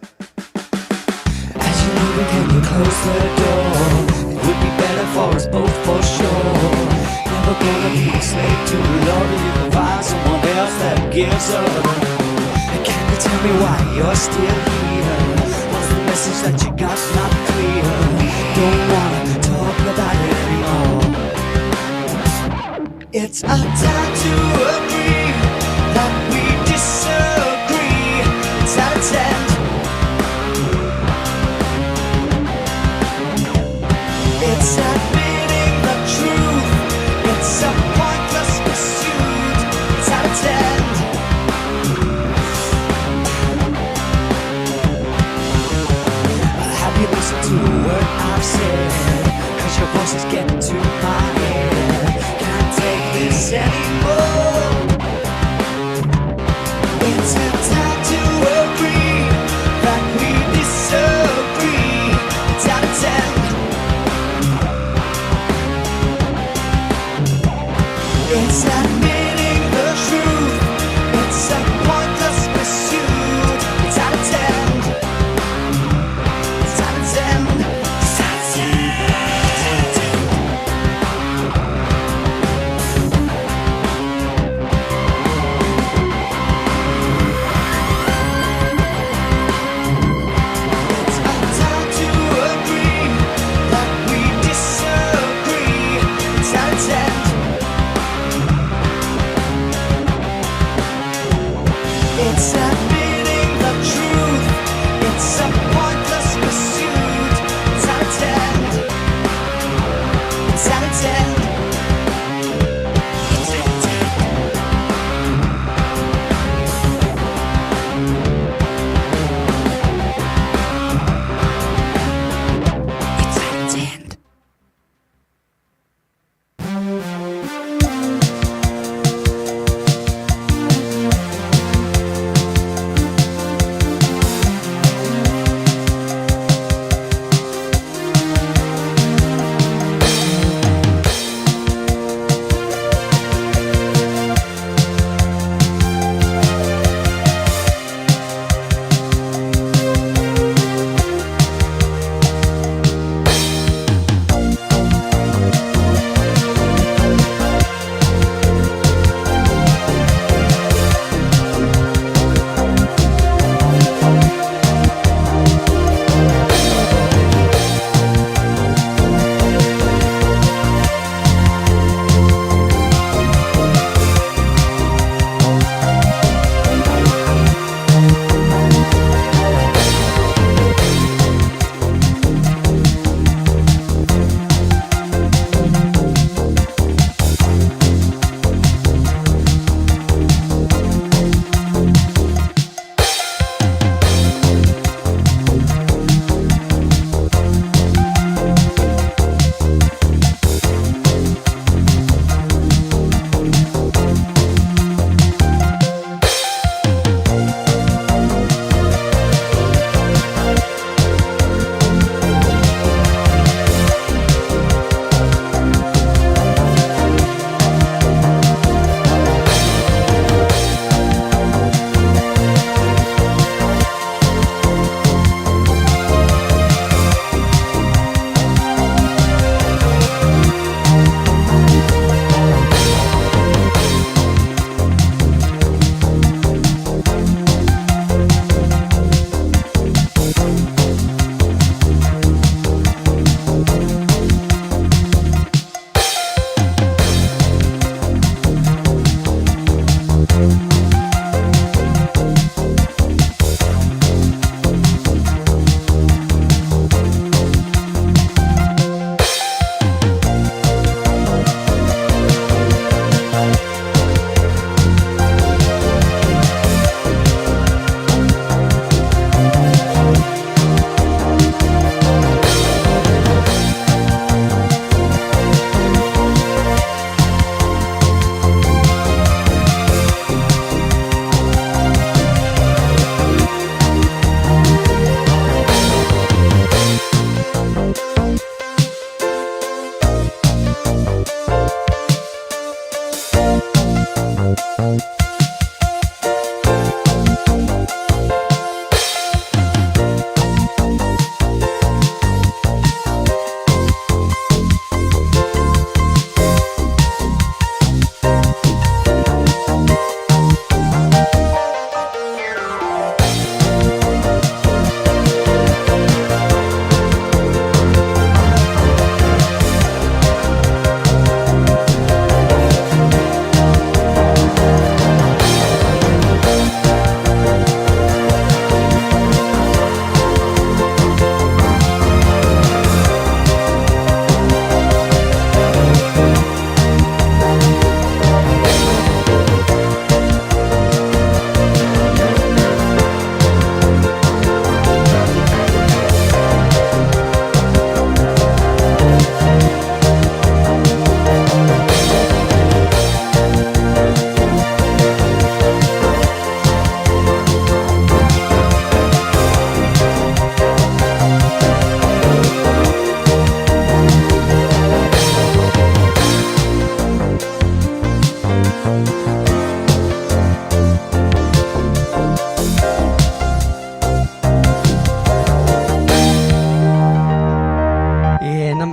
you leave again, you close the door. It would be better for us both for sure. Never gonna be a slave to love. You can find someone else that gives up. And can you tell me why you're still here? What's the message that you got not clear? Don't wanna talk about it anymore. It's our time to agree that we disagree. It's out of 10. It's admitting the truth. It's a pointless pursuit. It's out of 10. Have you listened to a word I've said? 'Cause your voice is getting to my head. Can't take this anymore. It's a time to agree that we disagree. It's out of 10. It's admitting the truth. It's a pointless pursuit. It's out of 10. It's out of 10. It's out of 10.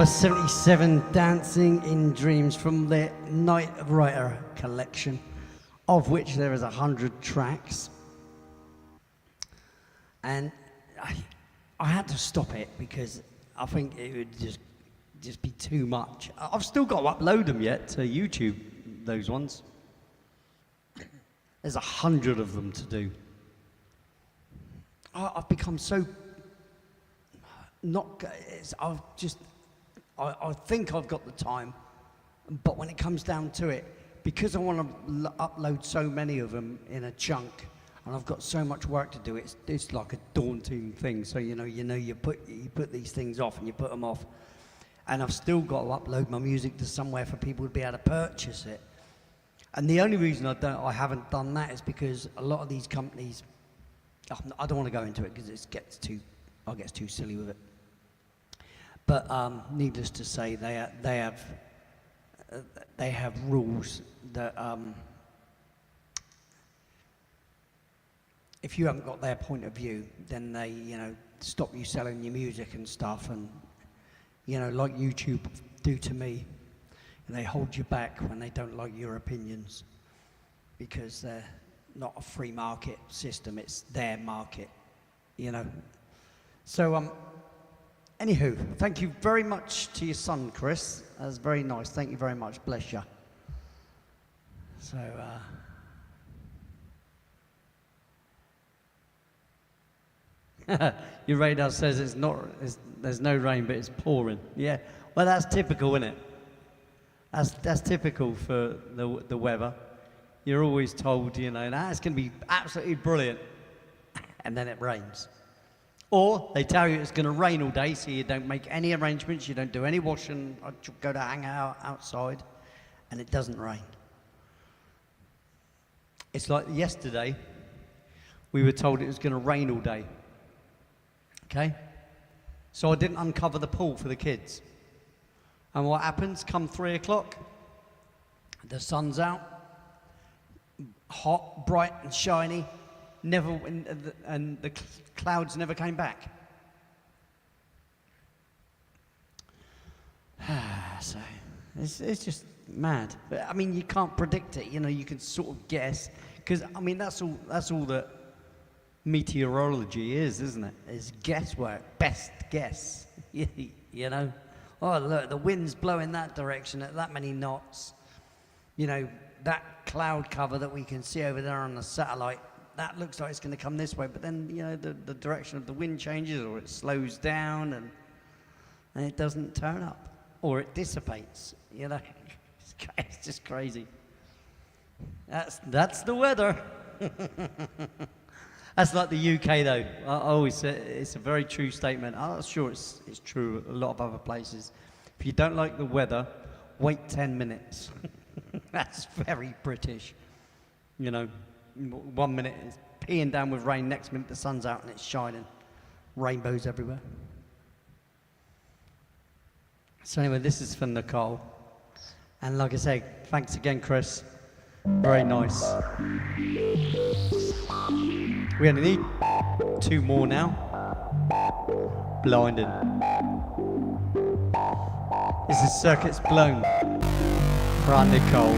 77 Dancing in Dreams from their Night Writer collection, of which there is 100 tracks. And I had to stop it because I think it would just be too much. I've still got to upload them yet to YouTube, those ones. There's 100 of them to do. I've become so not. I think I've got the time, but when it comes down to it, because I want to upload so many of them in a chunk, and I've got so much work to do, it's like a daunting thing. So you put these things off and you put them off, and I've still got to upload my music to somewhere for people to be able to purchase it. And the only reason I haven't done that is because a lot of these companies, I don't want to go into it because I get too silly with it. But needless to say, they have rules that if you haven't got their point of view, then they stop you selling your music and stuff, and like YouTube do to me, and they hold you back when they don't like your opinions because they're not a free market system; it's their market, So anywho, thank you very much to your son, Chris. That's very nice. Thank you very much. Bless you. So, your radar says there's no rain, but it's pouring. Yeah. Well, that's typical, isn't it? That's typical for the weather. You're always told, it's going to be absolutely brilliant, and then it rains. Or they tell you it's going to rain all day, so you don't make any arrangements, you don't do any washing, or go to hang out outside, and it doesn't rain. It's like yesterday, we were told it was going to rain all day. Okay? So I didn't uncover the pool for the kids. And what happens come 3 o'clock? The sun's out, hot, bright and shiny, and the clouds never came back. So it's just mad. But I mean, you can't predict it. You can sort of guess, because I mean that's all that meteorology is, isn't it? It's guesswork, best guess. Oh look, the wind's blowing that direction at that many knots. That cloud cover that we can see over there on the satellite, that looks like it's going to come this way, but then the direction of the wind changes, or it slows down and it doesn't turn up, or it dissipates. It's just crazy. That's the weather. That's like the UK though. I always say it's a very true statement. I'm sure it's true a lot of other places. If you don't like the weather, wait 10 minutes. That's very British. 1 minute it's peeing down with rain, next minute the sun's out and it's shining. Rainbows everywhere. So anyway, this is for Nicole. And like I say, thanks again, Chris. Very nice. We only need 2 more now. Blinded. This is Circuits Blown for our Nicole.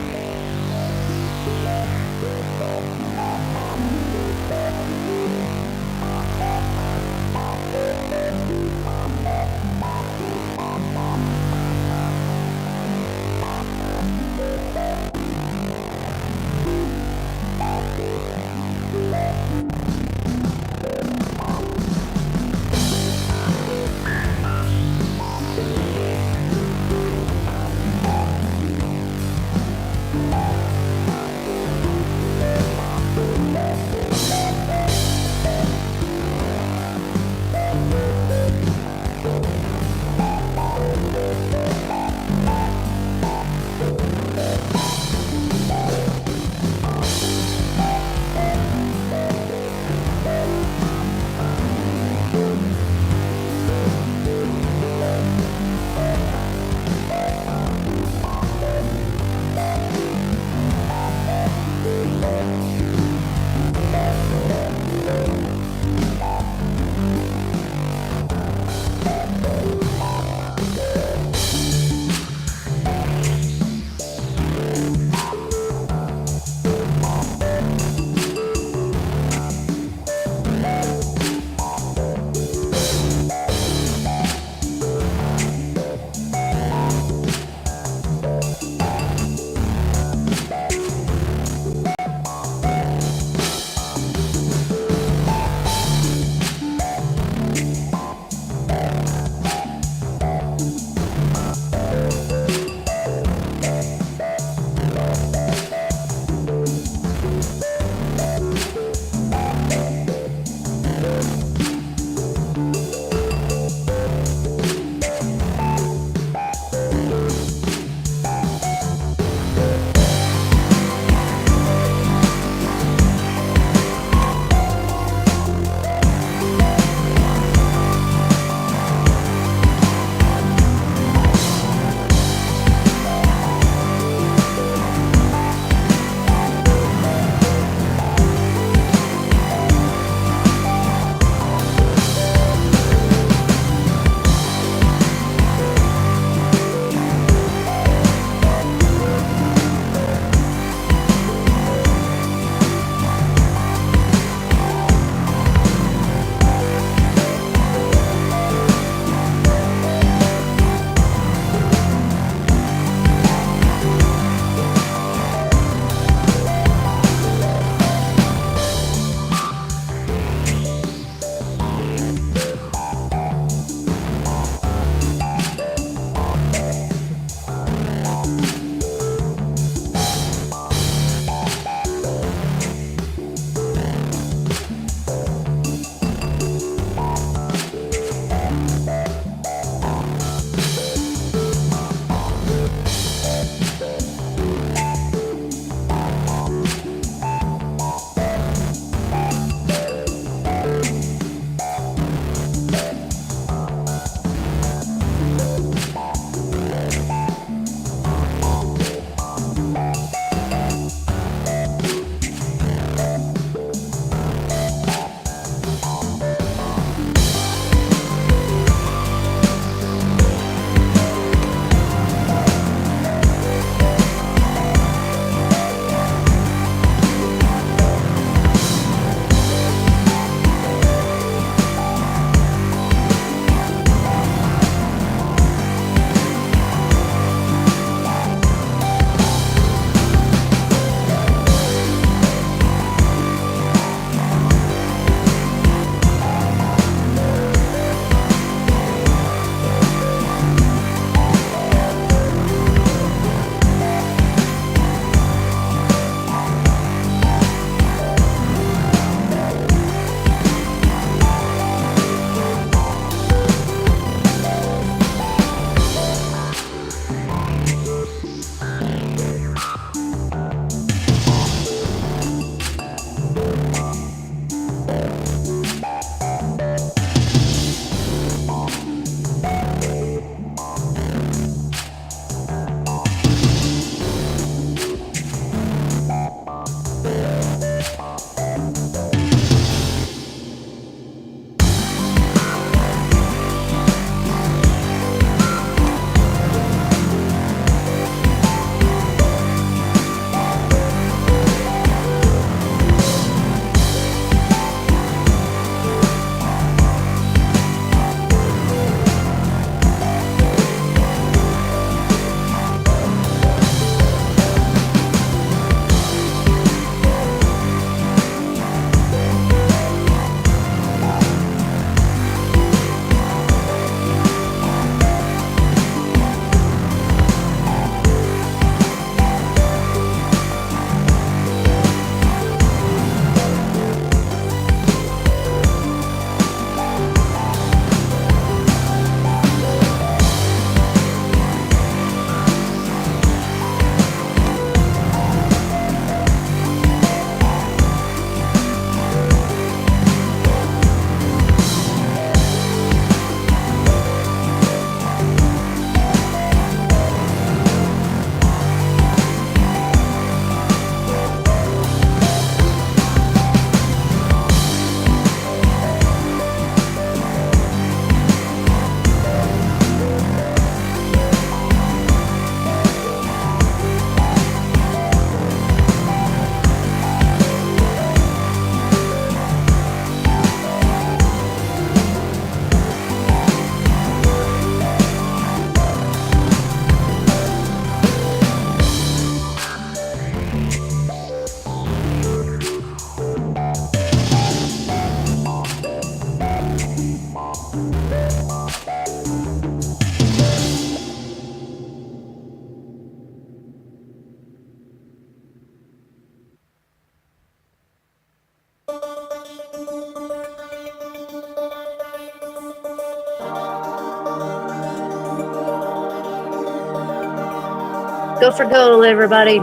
Go for gold, everybody.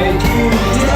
Take you down.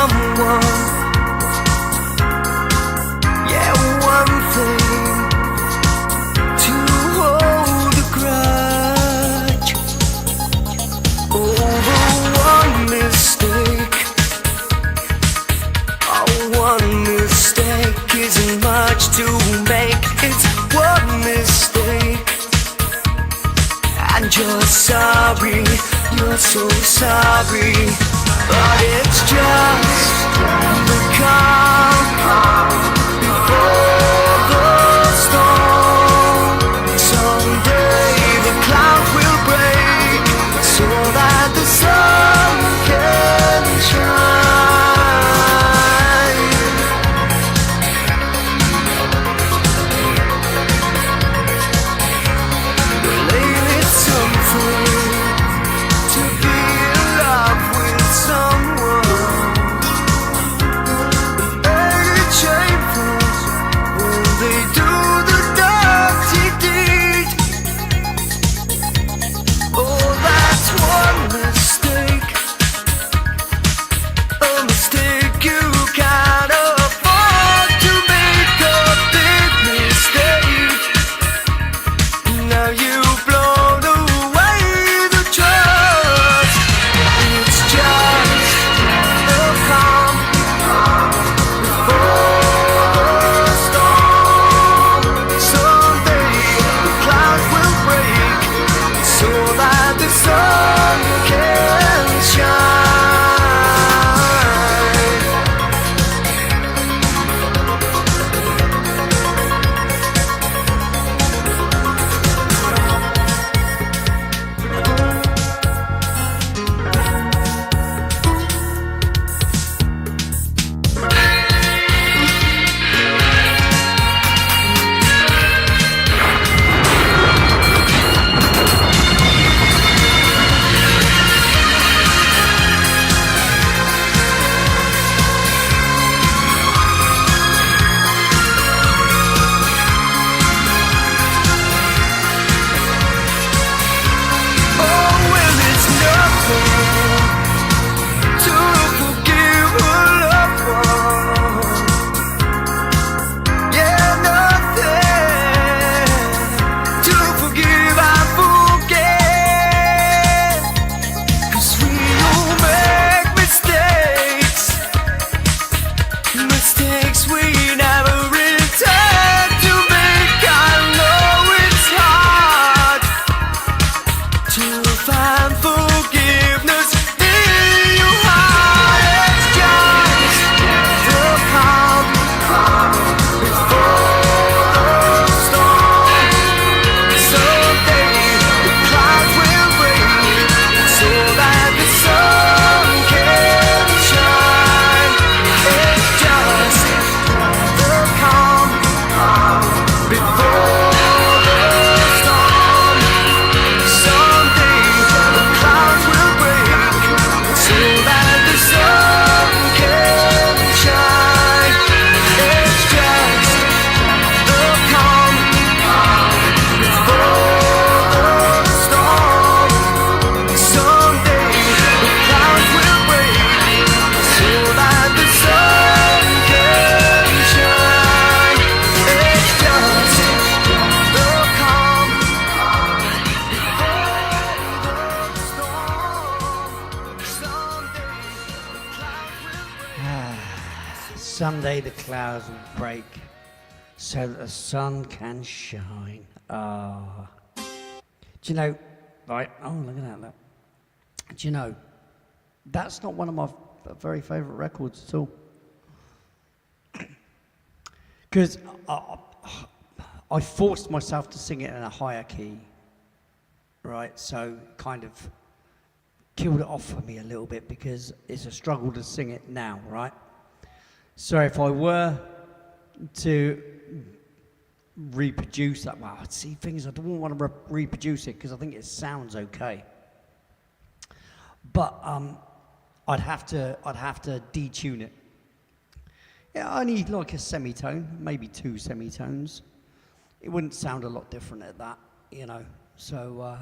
someone. Yeah, one thing to hold a grudge over one mistake. Oh, one mistake isn't much to make. It's one mistake, and you're sorry, you're so sorry. But it's just the calm before the storm. Someday the clouds will break so that the sun can shine. Lately it's something to be in love with someone. Ain't it shameful when they do the dirty deed? Oh, that's one mistake, a mistake you can't afford to make. A big mistake. Now you've blown away the trust. It's just a calm before the storm. Someday the clouds will break so that the sun can shine. Oh, well, it's nothing to forgive a loved one. Yeah, nothing to forgive and forget. 'Cause we all make mistakes, mistakes we never intend to make. I know it's hard to find forgiveness in your heart. It's just the calm before the storm. Someday the clouds will break so that the sun can shine. It's just the calm before the storm. Someday the clouds will break so that the sun can shine. It's just the calm before the storm. Someday the clouds will break so that the sun can shine. It's just the calm Someday the clouds will break so that the sun can shine. Ah. Do you know, right? Oh, look at that. Look. Do you know, that's not one of my very favourite records at all. Because I forced myself to sing it in a higher key, right? So kind of killed it off for me a little bit because it's a struggle to sing it now, right? So if I were to reproduce that, well, I'd see things, I don't want to reproduce it because I think it sounds okay. But I'd have to detune it. Yeah, I need like a semitone, maybe 2 semitones. It wouldn't sound a lot different at that, you know. So,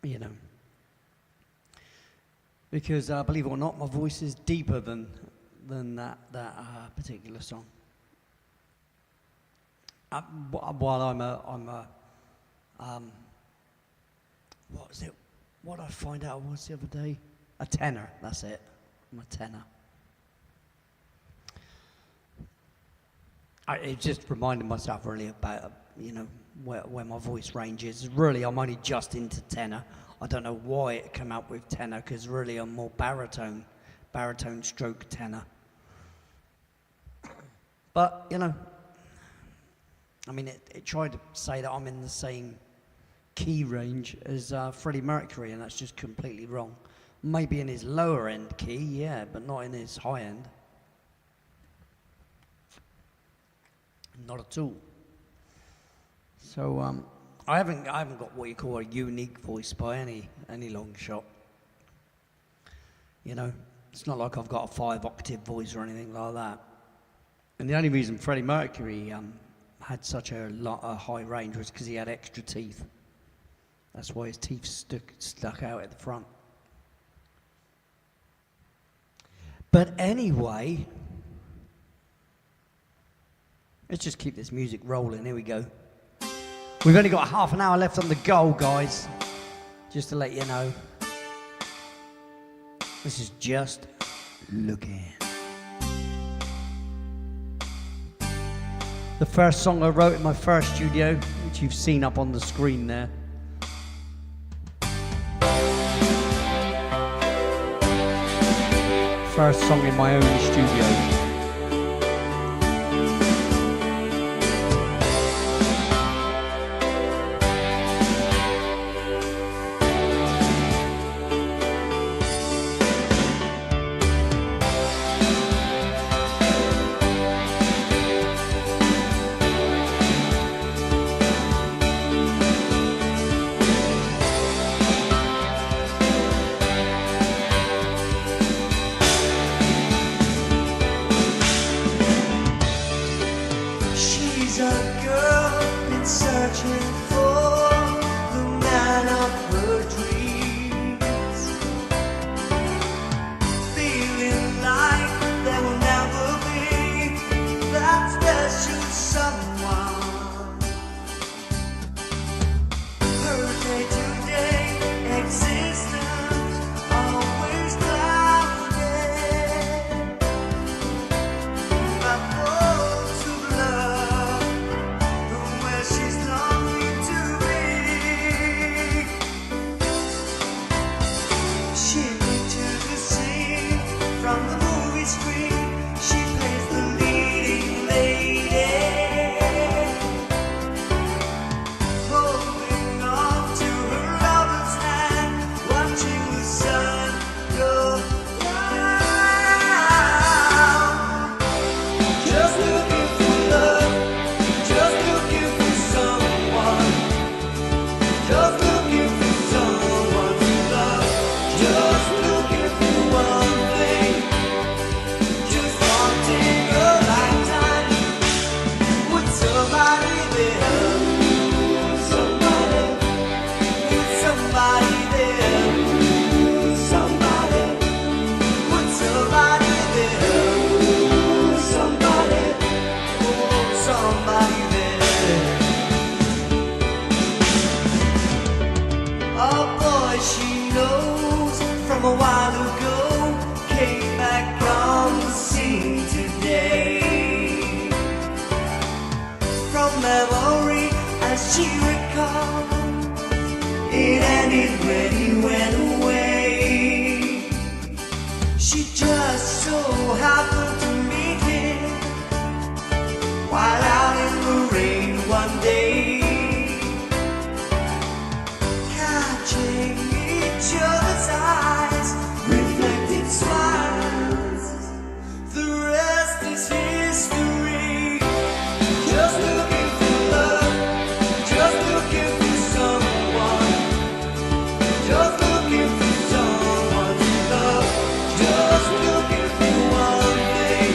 you know. because believe it or not, my voice is deeper than that particular song. While I'm a what was it? What did I find out I was the other day? A tenor. That's it. I'm a tenor. It just reminded myself really about where my voice range is. Really, I'm only just into tenor. I don't know why it came out with tenor, because really I'm more baritone stroke tenor. But, I mean, it tried to say that I'm in the same key range as Freddie Mercury, and that's just completely wrong. Maybe in his lower end key, yeah, but not in his high end. Not at all. So I haven't got what you call a unique voice by any long shot. It's not like I've got a 5-octave voice or anything like that. And the only reason Freddie Mercury had such a high range was because he had extra teeth. That's why his teeth stuck out at the front. But anyway, let's just keep this music rolling. Here we go. We've only got half an hour left on the goal, guys. Just to let you know. This is Just Looking. The first song I wrote in my first studio, which you've seen up on the screen there. First song in my own studio. Just looking for one thing.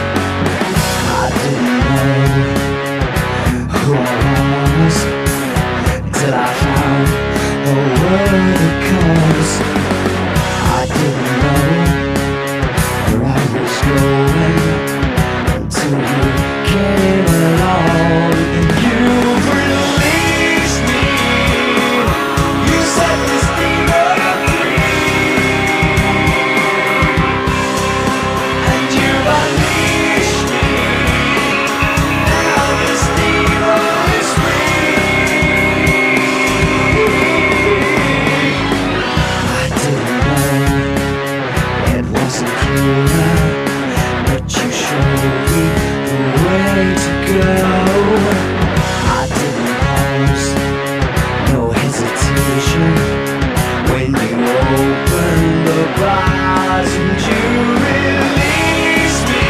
I didn't know who I was till I found the word it comes. I didn't know where I was going until you came along. You released me. You set this demon free, and you unleashed me. Now this demon is free. I didn't know it wasn't human, but you showed me the way to go. I didn't pause, no hesitation, when you opened the bars and you released me.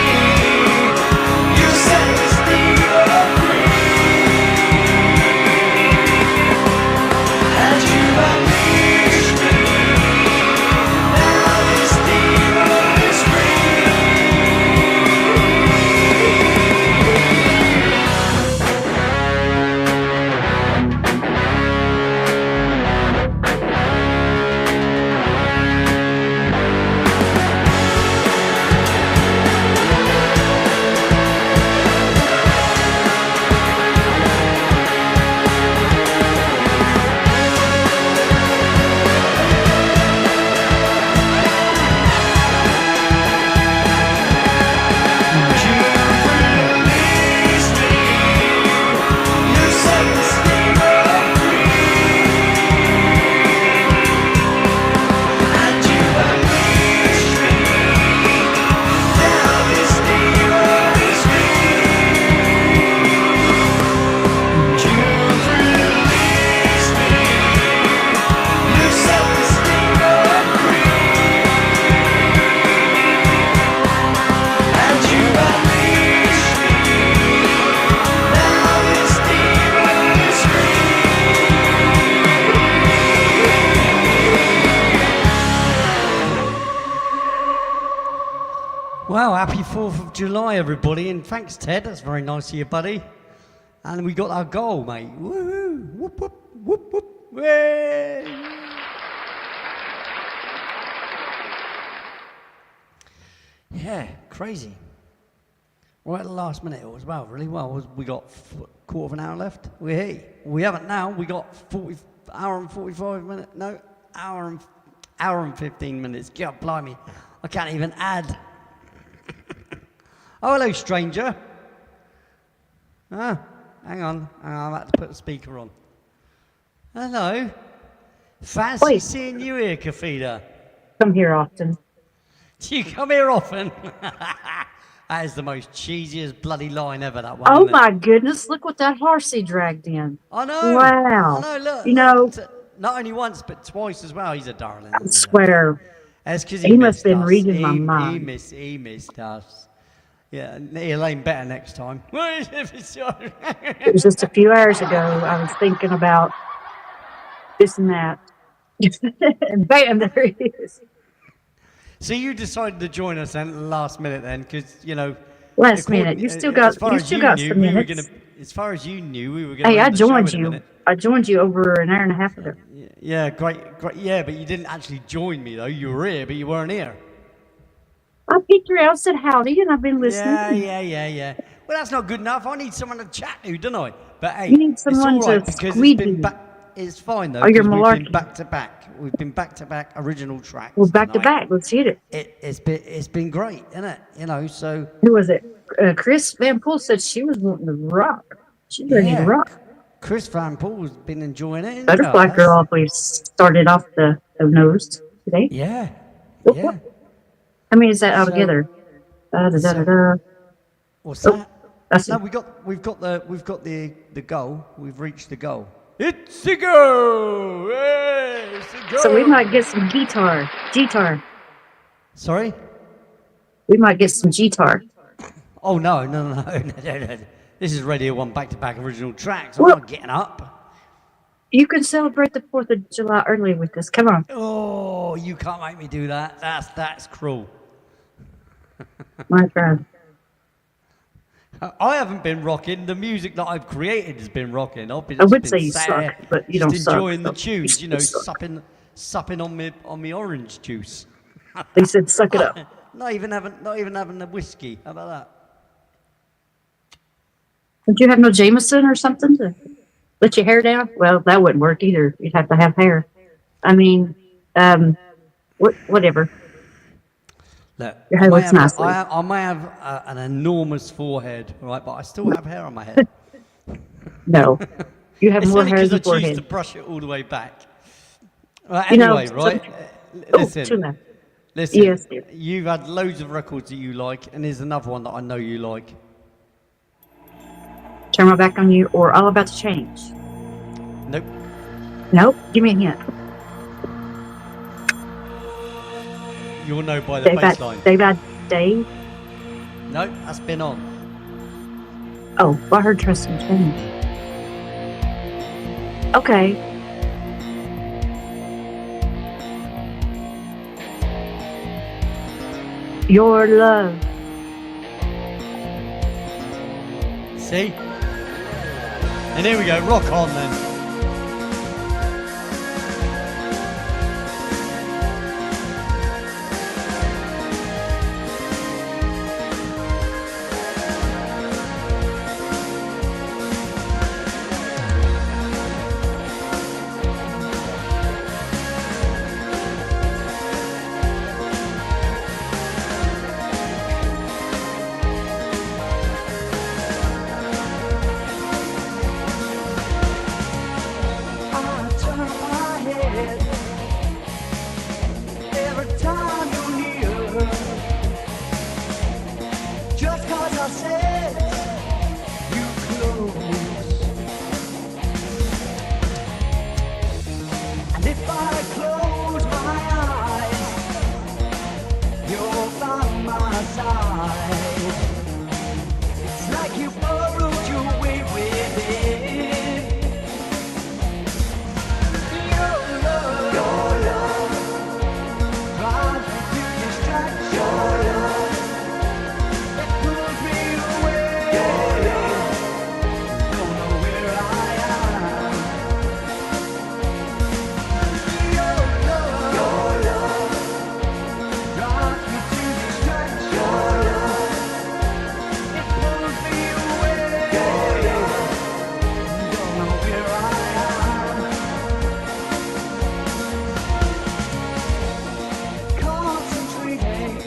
You set this demon free, and you unleashed me. Now this demon is free. Wow, happy 4th of July, everybody, and thanks, Ted. That's very nice of you, buddy. And we got our goal, mate. Woohoo! Whoop, whoop, whoop, whoop. Way! Yeah, crazy. Right at the last minute, it was well, really well. We got quarter of an hour left. We're here. We haven't now. We got hour and 45 minutes. No, hour and 15 minutes. God, blimey. I can't even add. Oh, hello, stranger. Ah, hang on. I'm about to put the speaker on. Hello. Fancy Oi. seeing you here, Kafida. Come here often. Do you come here often? That is the most cheesiest bloody line ever, that one. Oh isn't it? my goodness, look what that horse he dragged in. I know. Wow. I know, look. You know- look, not only once, but twice as well. He's a darling. I isn't he? swear. That's because He must missed have been us. reading my mind. He missed us. Yeah, he'll aim better next time. It was just a few hours ago. I was thinking about this and that. And bam, there he is. So you decided to join us then at the last minute then, because, you know... Last according- minute. You as still got far you as still you got knew, some we were minutes. as far as you knew, we were going to Hey, I end the show joined in a you. minute. I joined you over an hour and a half ago. Yeah, great. Yeah, but you didn't actually join me, though. You were here, but you weren't here. I peeked around, said howdy, and I've been listening. Yeah. Well, that's not good enough. I need someone to chat to, don't I? But hey, You need it's someone all right to because squeeze it's been you. back. It's fine though. Oh, you're 'cause we've malarkey. been back to back. We've been back to back original tracks. Well, back to tonight. back. Let's hit it. It's been great, isn't it? You know, so Who was it? Chris Van Poel said she was wanting to rock. She's ready to rock. Chris Van Poel's been enjoying it. isn't Butterfly he? Girl, we started off the nose today. Yeah, What- yeah. what? How many is that So- altogether? Da. What's Oh, that? that's No, it. we've got the goal. We've reached the goal. It's a goal! Hey, it's a goal! So we might get some guitar. Sorry? We might get some guitar. Oh, no, no, no, no, no, no. This is Radio 1 back-to-back original tracks. I'm Well- not getting up. You can celebrate the 4th of July early with us. Come on, Oh, you can't make me do that. That's cruel. my friend. I haven't been rocking. The music that I've created has been rocking. I've been, I would just say been you sat suck, here but you just don't suck, enjoying the so tunes, you suck. supping on me orange juice. They said, "Suck it up." Not even having the whiskey. How about that? Don't you have no Jameson or something to let your hair down? Well, that wouldn't work either. You'd have to have hair. I mean, whatever. Look, Your hair looks nice. I may have an enormous forehead, right? But I still have hair on my head. No, you have It's more only hair because I than choose to forehead. brush it all the way back. Right, You know, anyway, right? Oh, Listen, tuna. listen. Yes, dear. You've had loads of records that you like, and here's another one that I know you like. Turn my back on you, or all about to change. Nope. Nope. Give me a hint. You'll know by the bass line. Dave. No, that's been on. Oh, well, I heard trust and change. Okay. Your love. See? And here we go. Rock on then. I turn my head every time you're near. Just 'cause I said you close. And if I close my eyes, you're by my side. It's like you borrowed your way within. Your love drives me to distraction. Your love it pulls me away. Don't know where I am. Your love drives me to distraction. Your love it pulls me away. Don't know where I am. Concentrating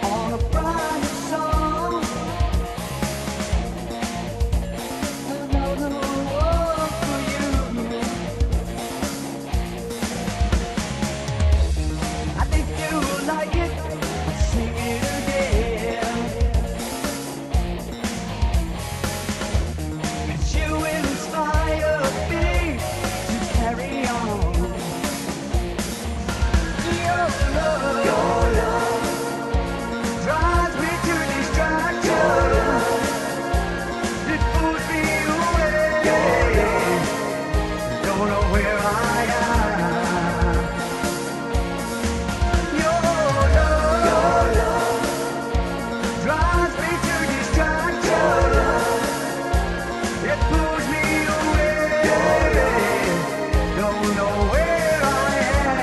on a brand new song. Another one for you. I think you like it. Sing it again. 'Cause you inspire me to carry on. Your love drives me to distraction. It pulls me away. Don't know where I am. Your love drives me to distraction. It pulls me away. Don't know where I am.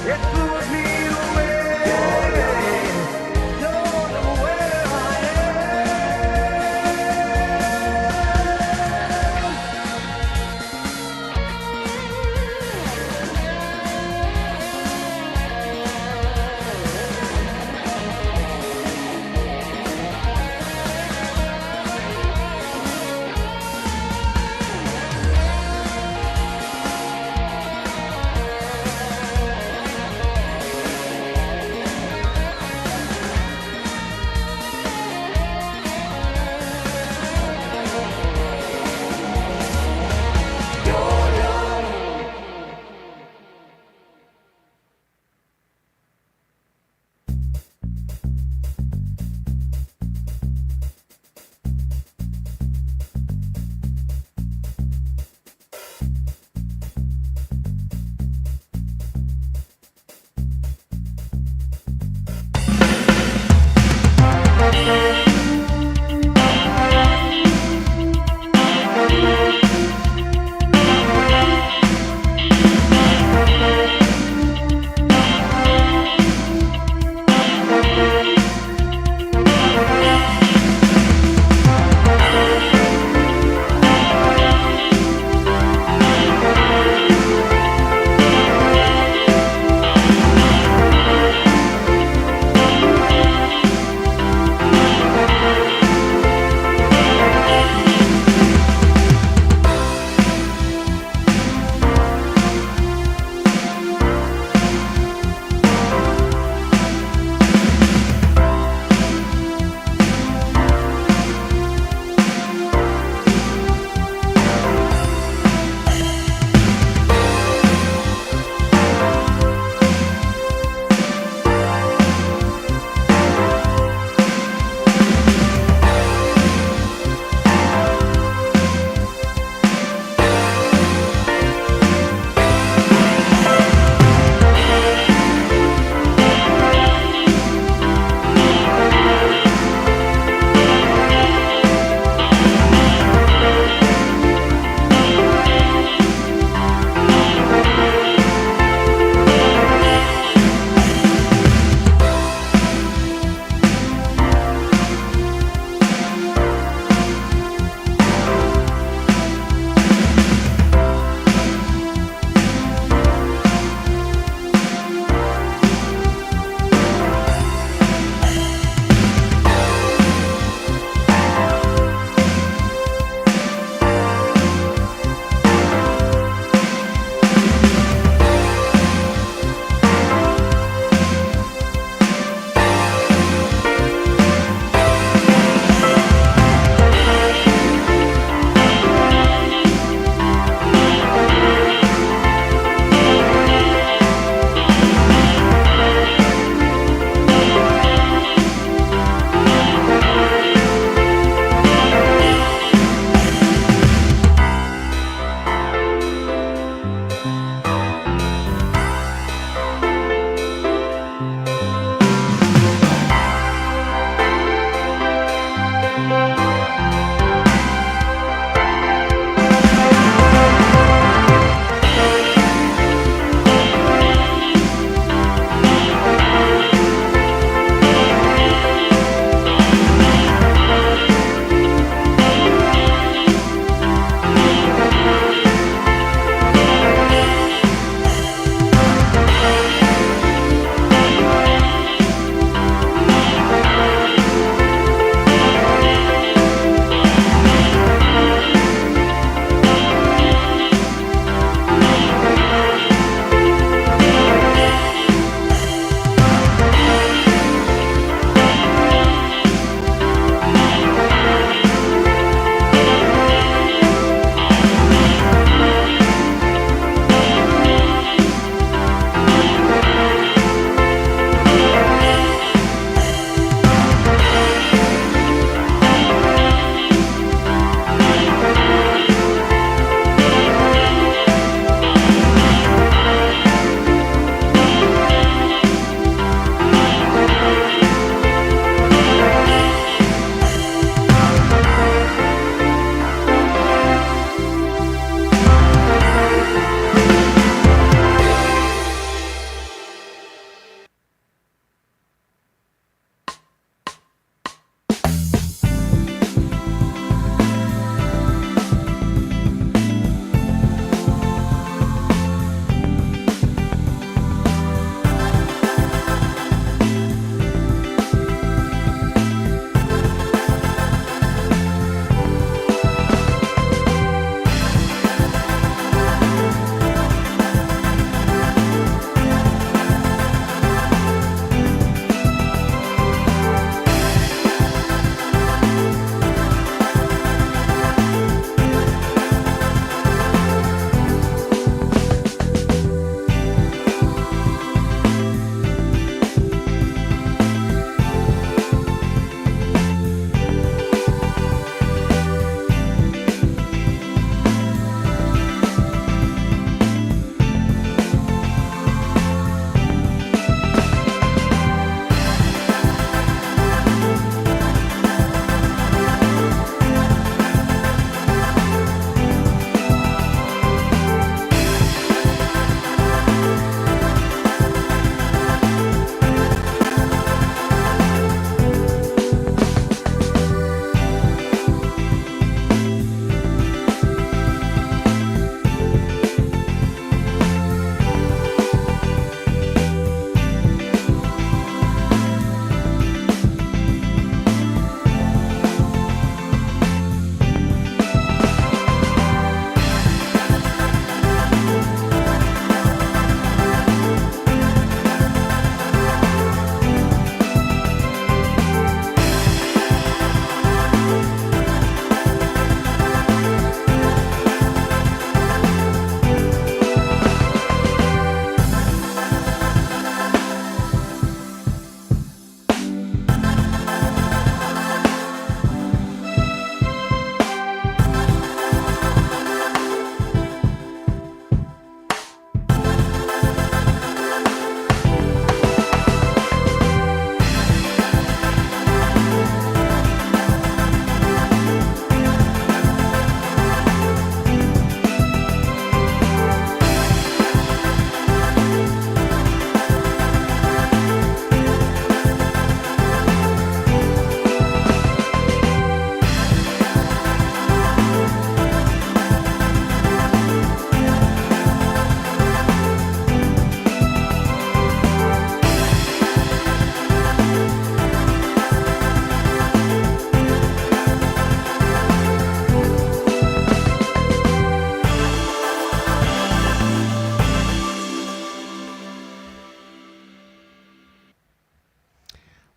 It blew me away. Don't know where I am.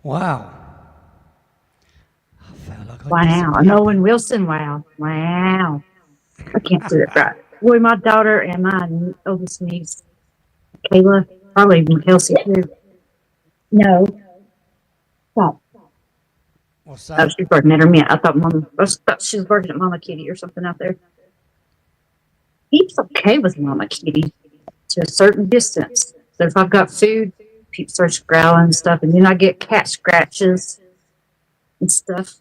Wow. I felt like I Wow. disappeared. And Owen Wilson, wow. Wow. I can't do it right. Boy, my daughter and my oldest niece, Kayla, probably even Kelsey too. No. Stop. What's Oh, that? she's working at her mint. I thought she was working at Mama Kitty or something out there. Peeps okay with Mama Kitty to a certain distance. So if I've got food, Peeps starts growling and stuff, and then I get cat scratches and stuff.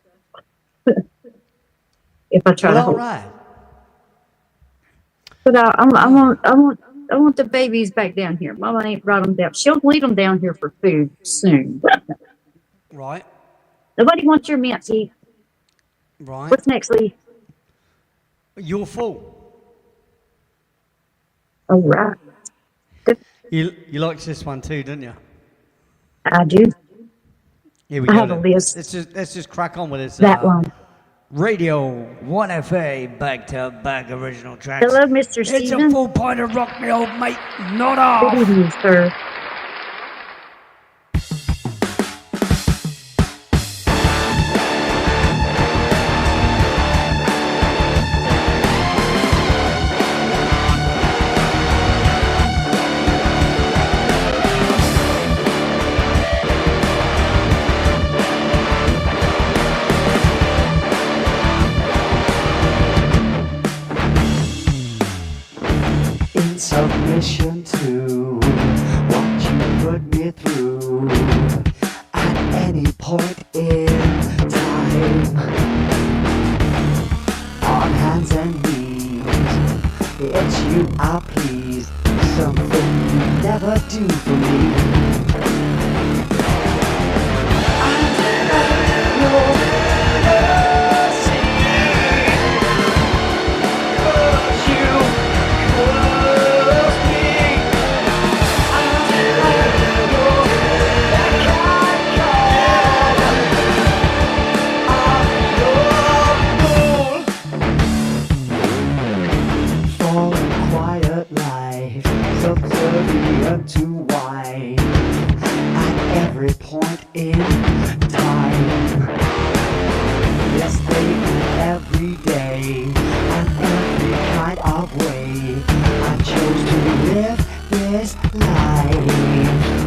If I try Well, to all hold, right. but I want the babies back down here. Mama ain't brought them down. She'll lead them down here for food soon. Right. Nobody wants your minty. Right. What's next, Lee? You're full. All right. You liked this one too, didn't you? I do. Here we I go. have a Then. list. Let's just crack on with this. That one. Radio 1FA back-to-back original tracks. Hello, Mr. It's a Steven. full pint of rock, me old mate. Not Good off. evening, sir. In submission to what you put me through at any point in time, on hands and knees, it's you I please, something you never do for me. Quiet life, subservient to wine at every point in time. Yes, they every day and every kind of way. I chose to live this life.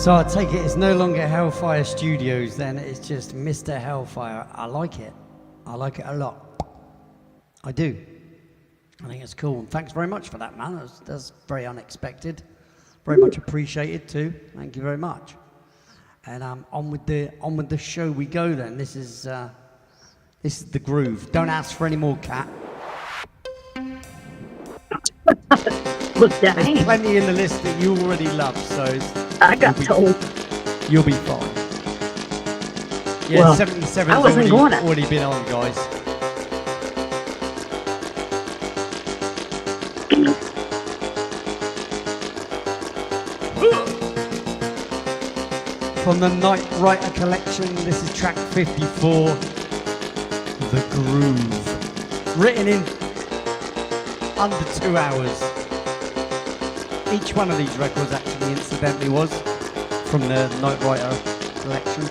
So I take it it's no longer Hellfire Studios then, it's just Mr. Hellfire. I like it. I like it a lot. I do. I think it's cool. And thanks very much for that, man. That's very unexpected. Very much appreciated too. Thank you very much. And on with the show we go then. This is the groove. Don't ask for any more, Cat. Look, There's dang. plenty in the list that you already love, so I got told. you'll be fine. Yeah, Well, 77's I wasn't going to. already been on, guys. From the Night Writer collection, this is track 54, The Groove. Written in under 2 hours. Each one of these records actually incidentally was from the Night Writer collection.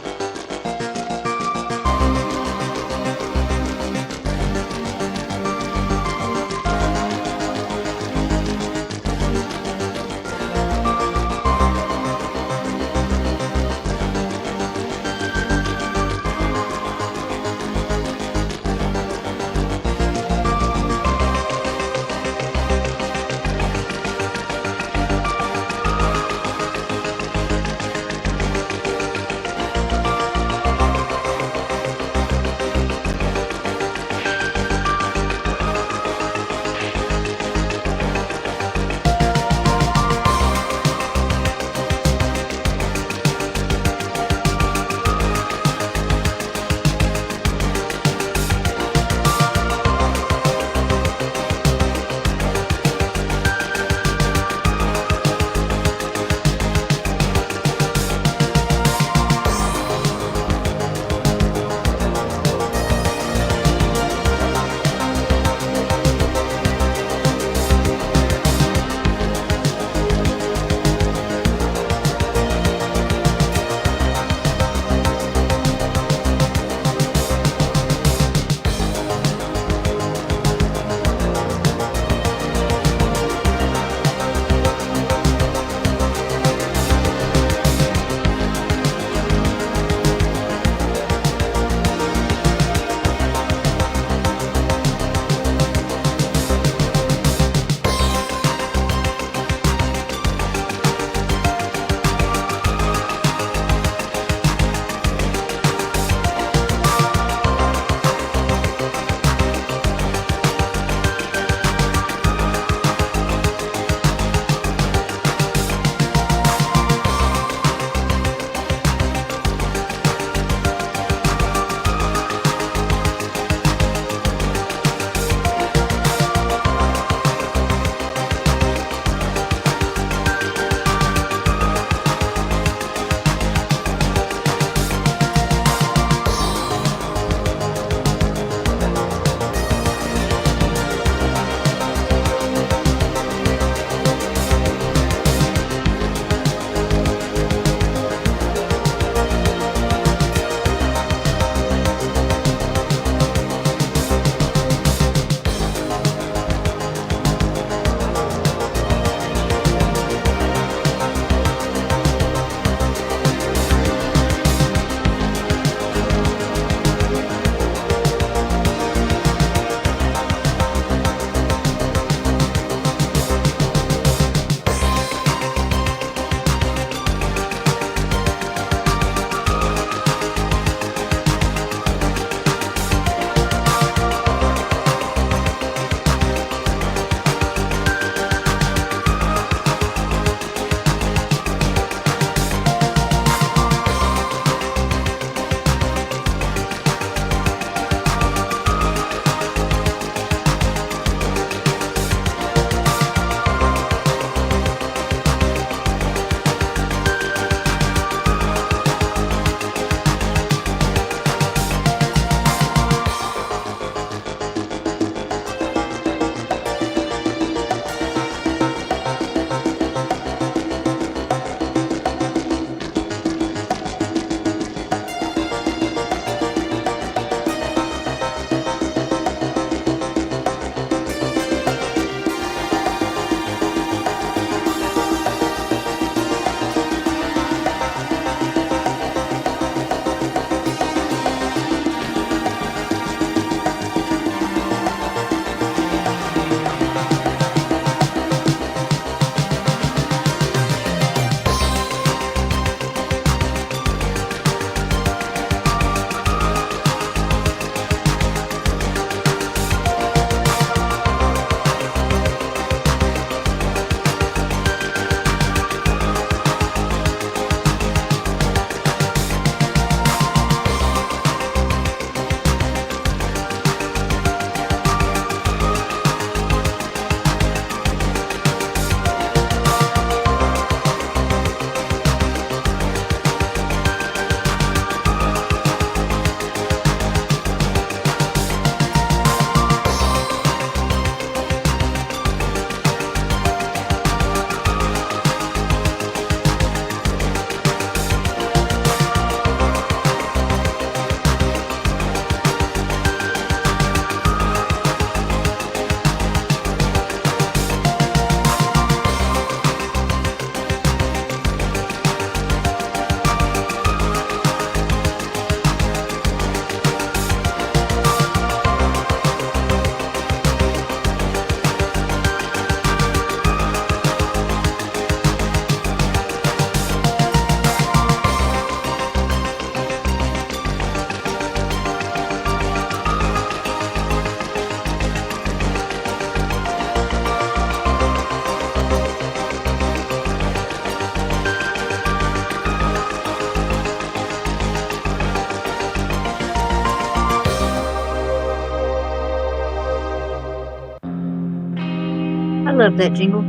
love that jingle.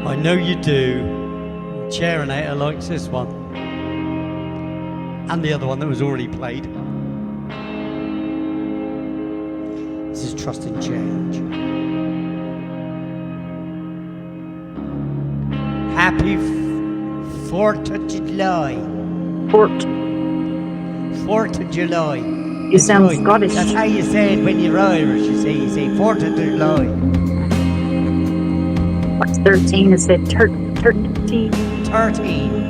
I know you do. Charinator likes this one. And the other one that was already played. This is Trust in Change. Happy 4th of July. Fort. 4th of July. You sound Right. Scottish. That's how you say it when you're Irish. You say 4th of July. What's 13? It said 13. 13.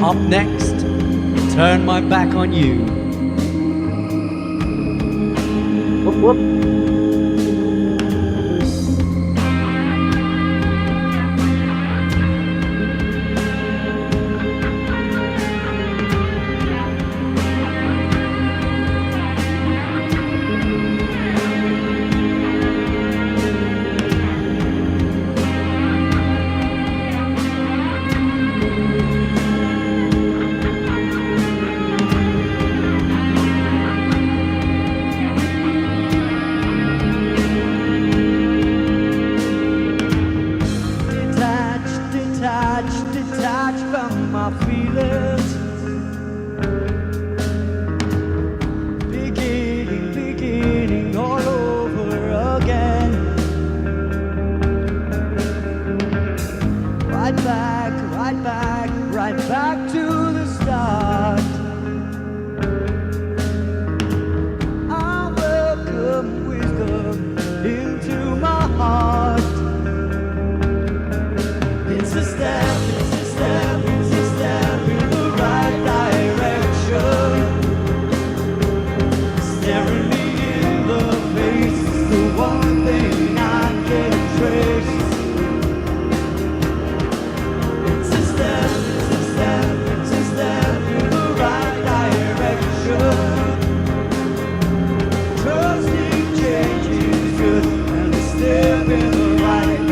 Up next, Turn My Back on You. Whoop, whoop. Detached from my feelings. Beginning all over again. Right back to the start. I welcome wisdom into my heart. It's a step in the right direction. Staring me in the face, the one thing I can trace. It's a step in the right direction. Trusting change is good, and a step in the right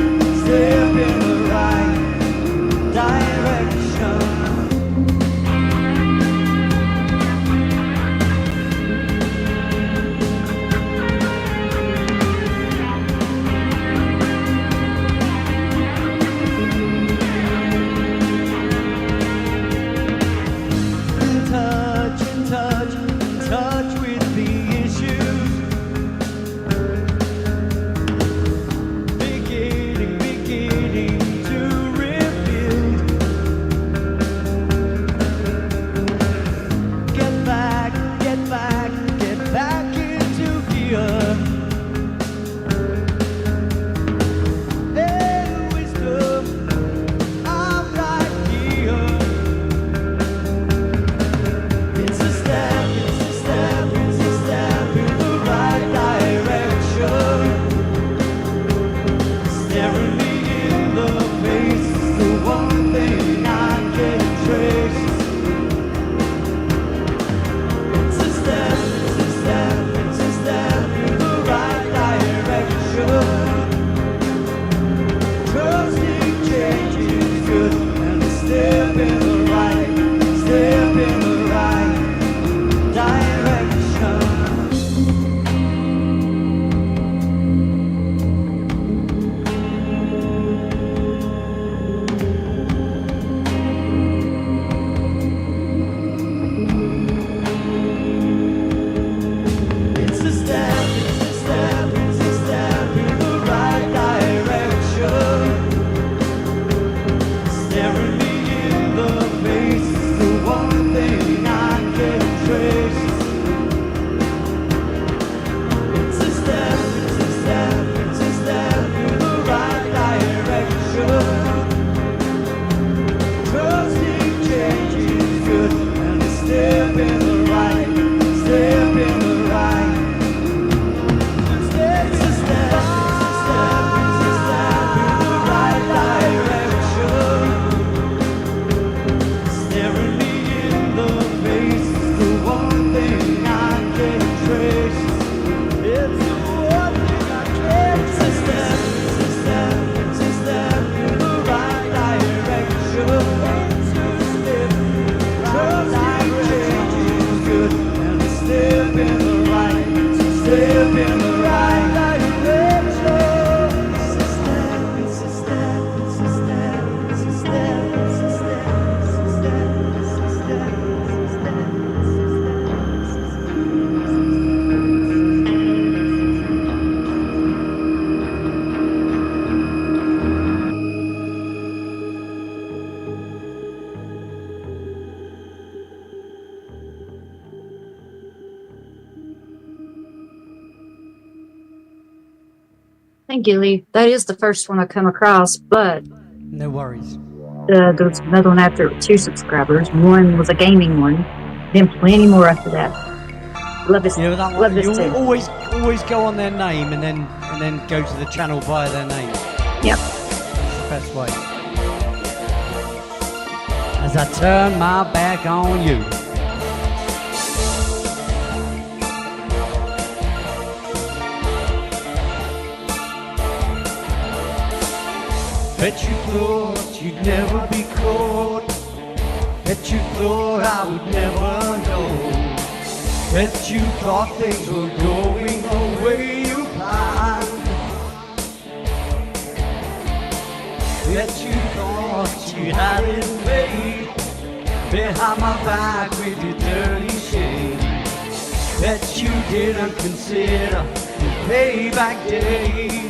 direction. In touch with the issues. Beginning to rebuild. Get back into gear. Hey, wisdom, I'm right here. It's a step in the right direction. Staring me in the face, the one thing I can trace. It's a step in the right direction. Trusting change is good, and a step in the right direction. It's a step in the right direction. Staring me in the face, the one thing I can trace. It's a step in the right direction. Trusting change is good, and a step in the right direction. Thank you, Lee. That is the first one I come across, but No worries. there was another one after with 2 subscribers. One was a gaming one. Then plenty more after that. Love this. Yeah, but that Love one, this you too. always go on their name and then go to the channel via their name. Yep. That's the best way. As I turn my back on you. Bet you thought you'd never be caught. Bet you thought I would never know. Bet you thought things were going the way you planned. Bet you thought you had it made. Behind my back with your dirty shade. Bet you didn't consider the payback day.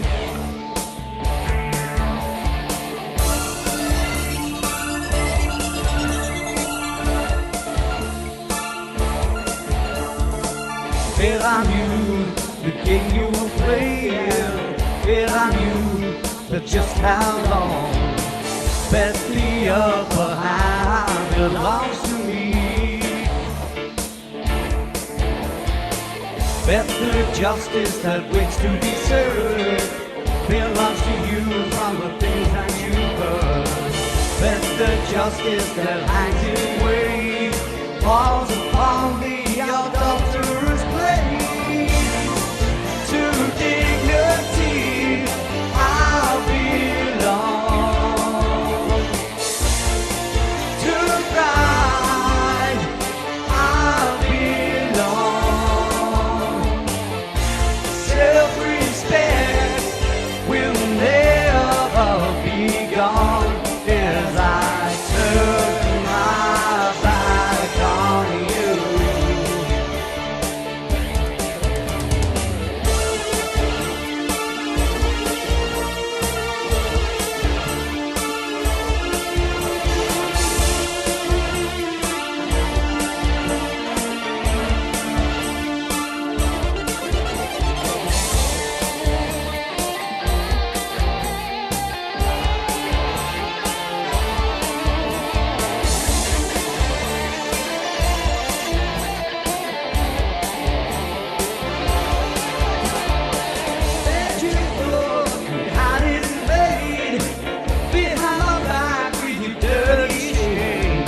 Bet I knew the game you were playing. Bet I knew for just how long. Bet the upper hand belongs to me. Bet the justice that waits to be served belongs to you from the things that you've heard. Bet the justice that hangs in wait falls upon the adulterous blade. To dignity I belong. To pride I belong. Self-respect will never be gone as I turn my back on you. Bet you thought you had it made. Behind my back with your dirty shade.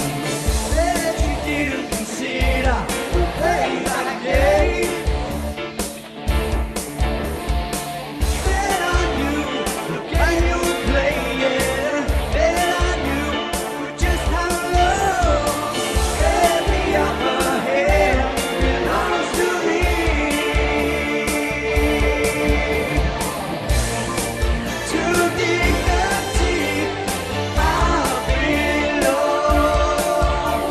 Bet you didn't consider the payback day. Bet I knew the game you were playing. Bet I knew just how low. Bet the upper hand belongs to me. To dignity I belong.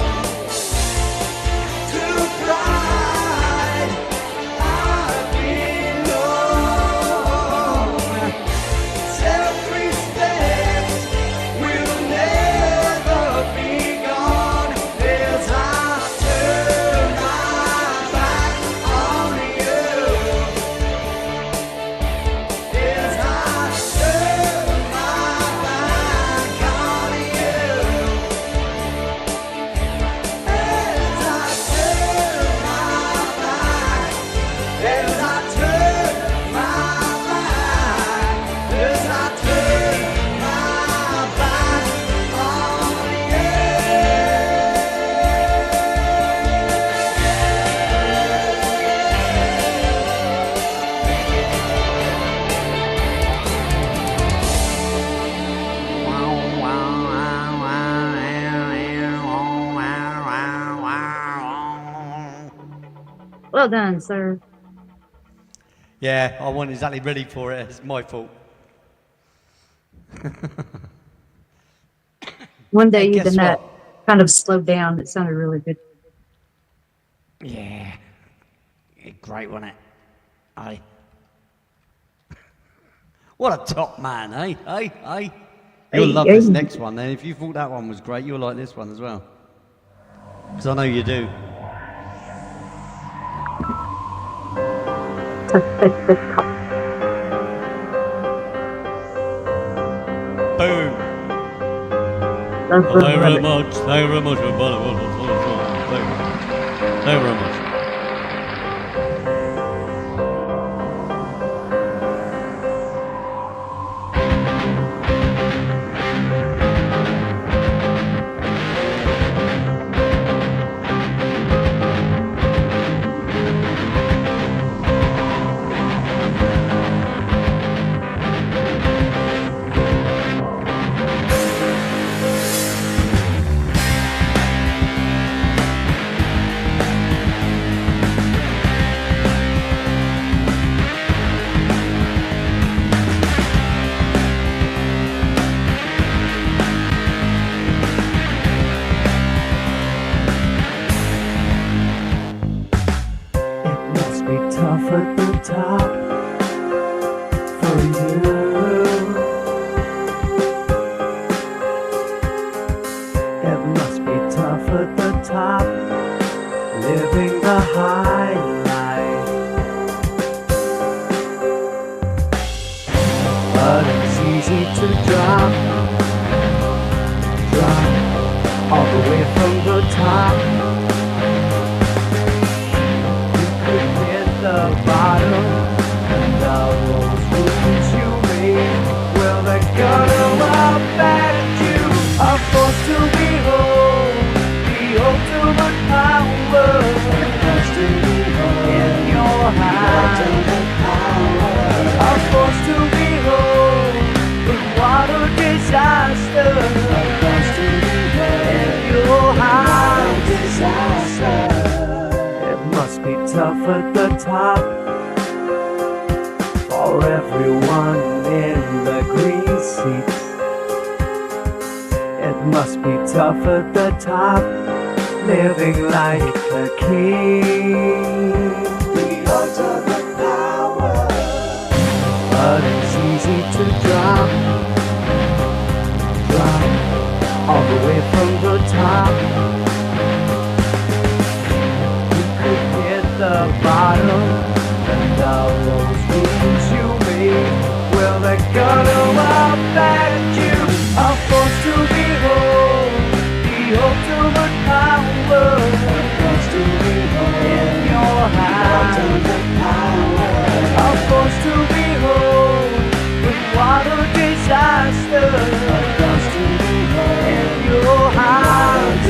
To pride I belong. Self-respect will never be gone as I turn my back on you. As I turn my back on you. As I turn my back. As I turn my back. As I turn my back on Well done, sir. Yeah, I wasn't exactly ready for it. It's my fault. One day Hey, you guess did that what? kind of slowed down. It sounded really good. Yeah. Great, wasn't it? Aye. What a top man, eh? You'll Hey, love hey. this next one then. If you thought that one was great, you'll like this one as well. Because I know you do. Boom. Love, Thank love, you love very it. much. Thank you very much. Thank you very much. It must be tough at the top for you. It must be tough at the top, living the high life. But it's easy to drop all the way from the top. The bottom and all those moves you made, well, they're gonna laugh at you. Are forced to behold the ultimate power in your hand. Are forced to behold the water disaster in your hand. It must be tough at the top for everyone in the green seats. It must be tough at the top, living like a king. The ultimate power. But it's easy to drop all the way from the top. The bottom and all those moves you made, well, they're gonna laugh at you. Are forced to behold the ultimate power in your hand. Are forced to behold the water disaster in your hand.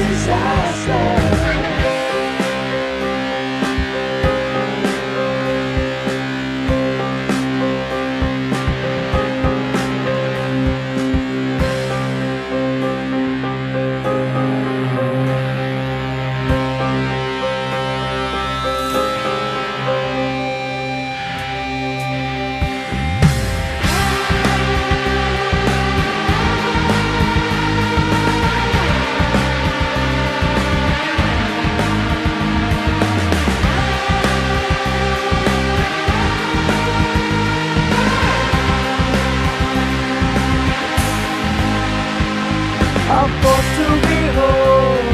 I'm forced to behold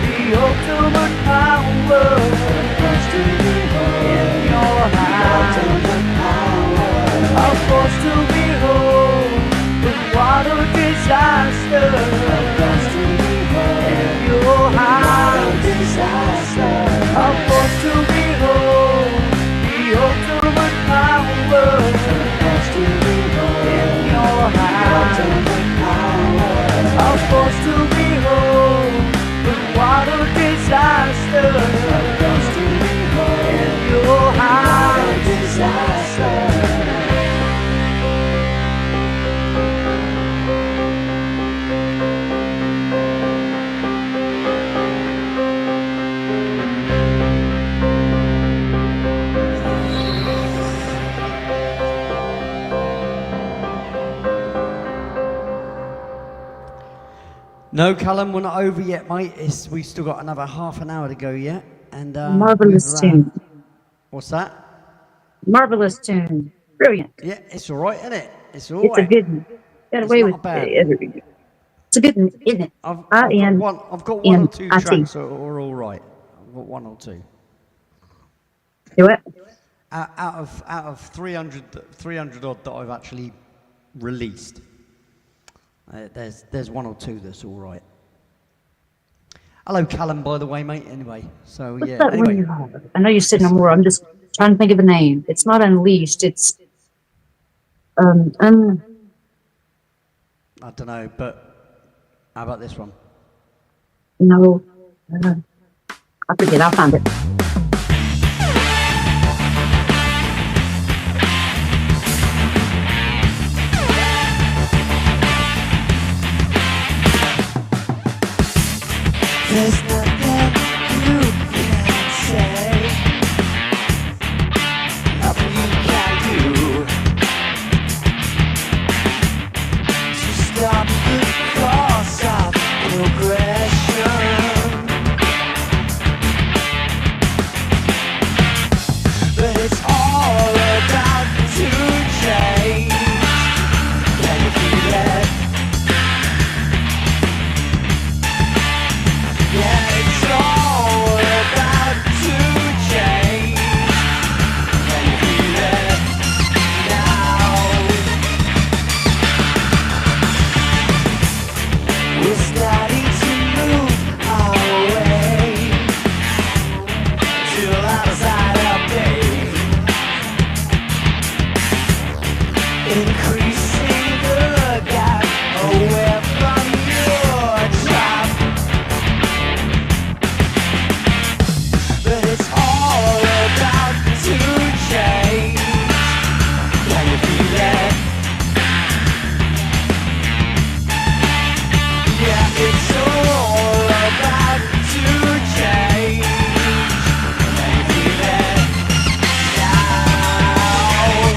the ultimate power in your hand. I'm forced to behold the water disaster in your hand. I'm forced to behold the ultimate power in your hand. I'm forced to behold the water disaster in your hand. No, Callum, we're not over yet, mate. We've still got another half an hour to go yet. And Marvelous we've tune. What's that? Marvelous tune. Brilliant. Yeah, it's all right, isn't it? It's all It's a right. good one. Got It's away not with bad. it. It's a good one, isn't it? I've got one or two I-N-I-T. tracks that are all right. I've got one or two. Do it. Out of 300 odd that I've actually released. There's one or two that's all right. Hello, Callum, by the way, mate. Anyway, so What's yeah. that one Anyway, you have? I know you said no more. I'm just trying to think of a name. It's not Unleashed. It's un, I don't know, but how about this one? no. I forget. I'll find it. There's nothing you can say, nothing you can do to stop the course of progression. But it's all about to change. Can you feel it? Yeah, it's all about to change. Can you feel it now? We're starting to move our way to the other side of day, increasing the gap away from your top. But it's all about to change. Can you feel it? Yeah, it's all about to change. Can you feel it now?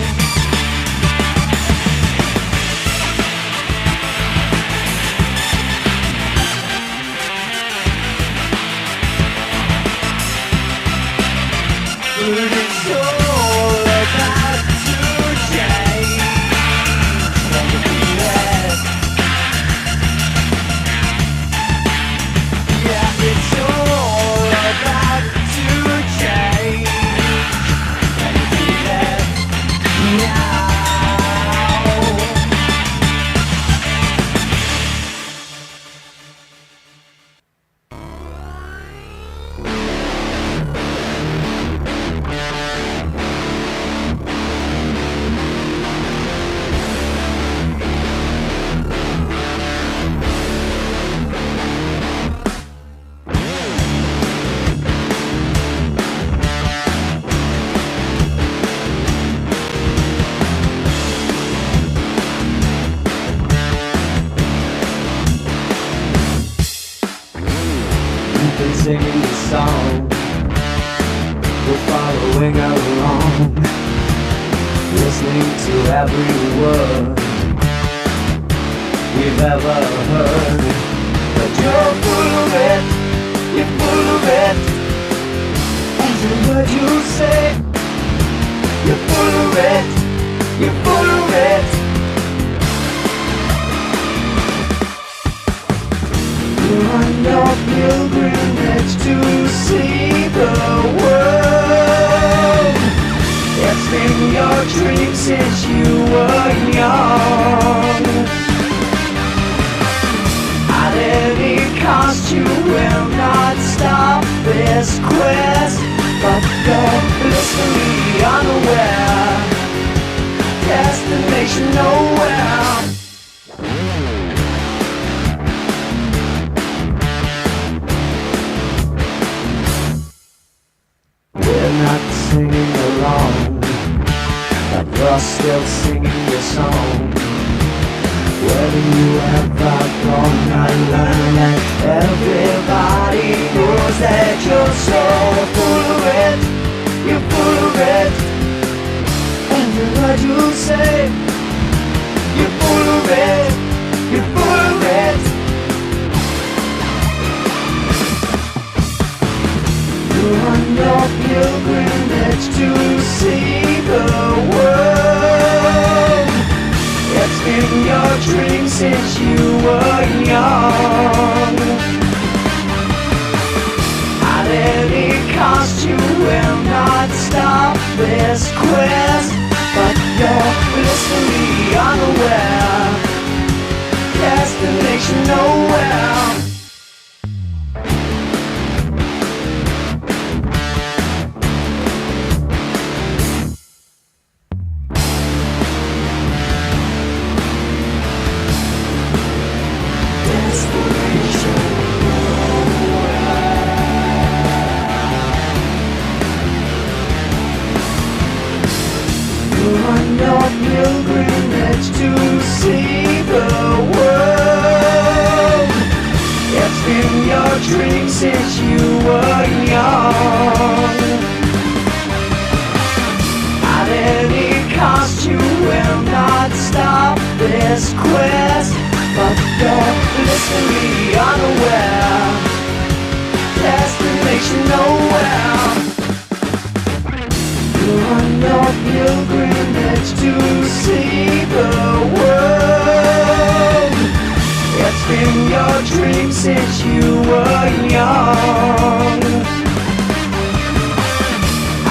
But it's all about to change. Can you feel it? Yeah, it's all about to change. Can you feel it now? You've been singing the song, we're following along, listening to every word we've ever heard. But you're full of it, you're full of it. Every word you say, you're full of it, you're full of it. You're on your pilgrimage to see the world. It's been your dream since you were young. At any cost you will not stop this quest, but you're blissfully unaware. Destination nowhere. We're not singing along, but you're still singing your song. Whether you ever gone, I learned that everybody knows that you're so full of it, you're full of it. Every word you say, you're full of it, you're full of it. You're on your pilgrimage to see the world. It's been your dream since you were young. At any cost you will not stop this quest, but you're blissfully unaware. Yes, pilgrimage to see the world. It's been your dream since you were young. At any cost you will not stop this quest, but you're blissfully unaware. Destination nowhere. You're on your pilgrimage to see the world. It's been your dream since you were young.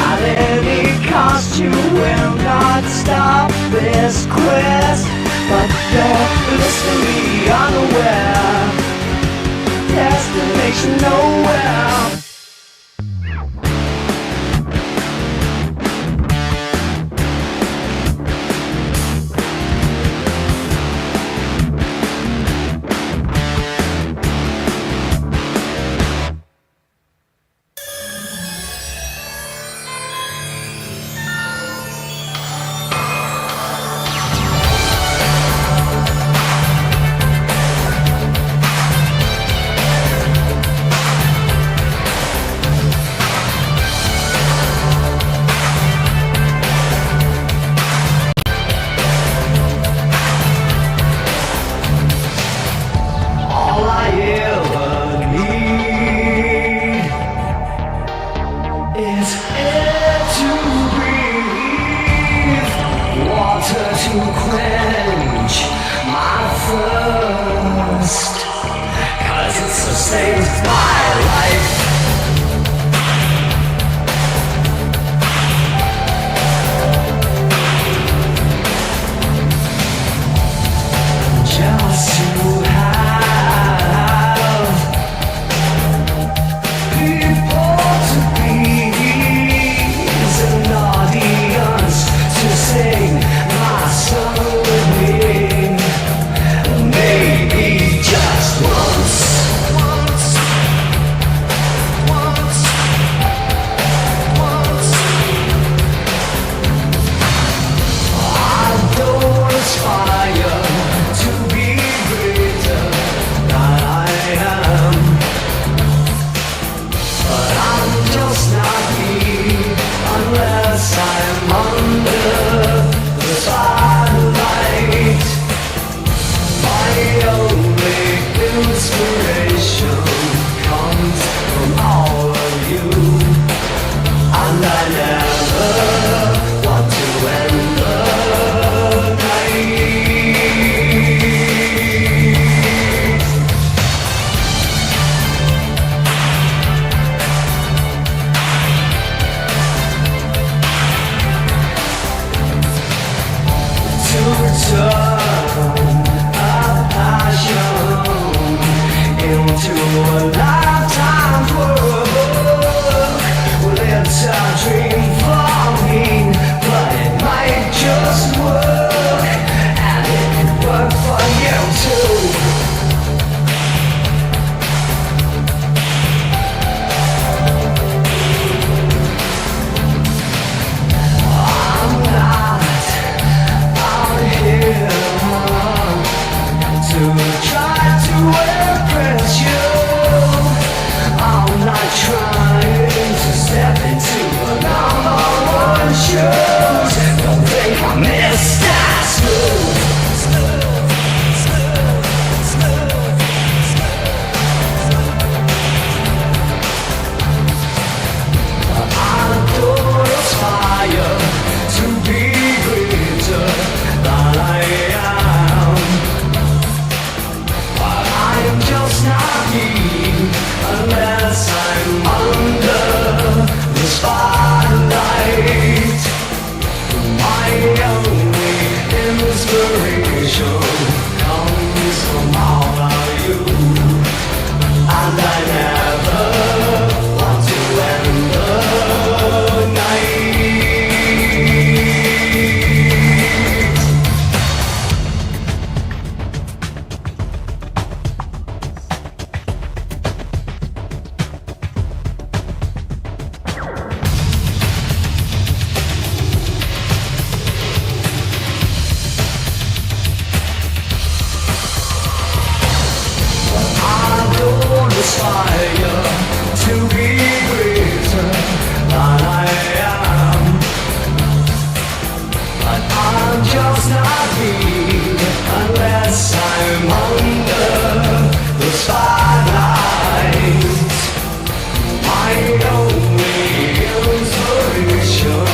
At any cost you will not stop this quest, but you're blissfully unaware. Destination nowhere. To try to impress you. aspire to be greater than I am. But I'm just not me unless I'm under the spotlight. My only inspiration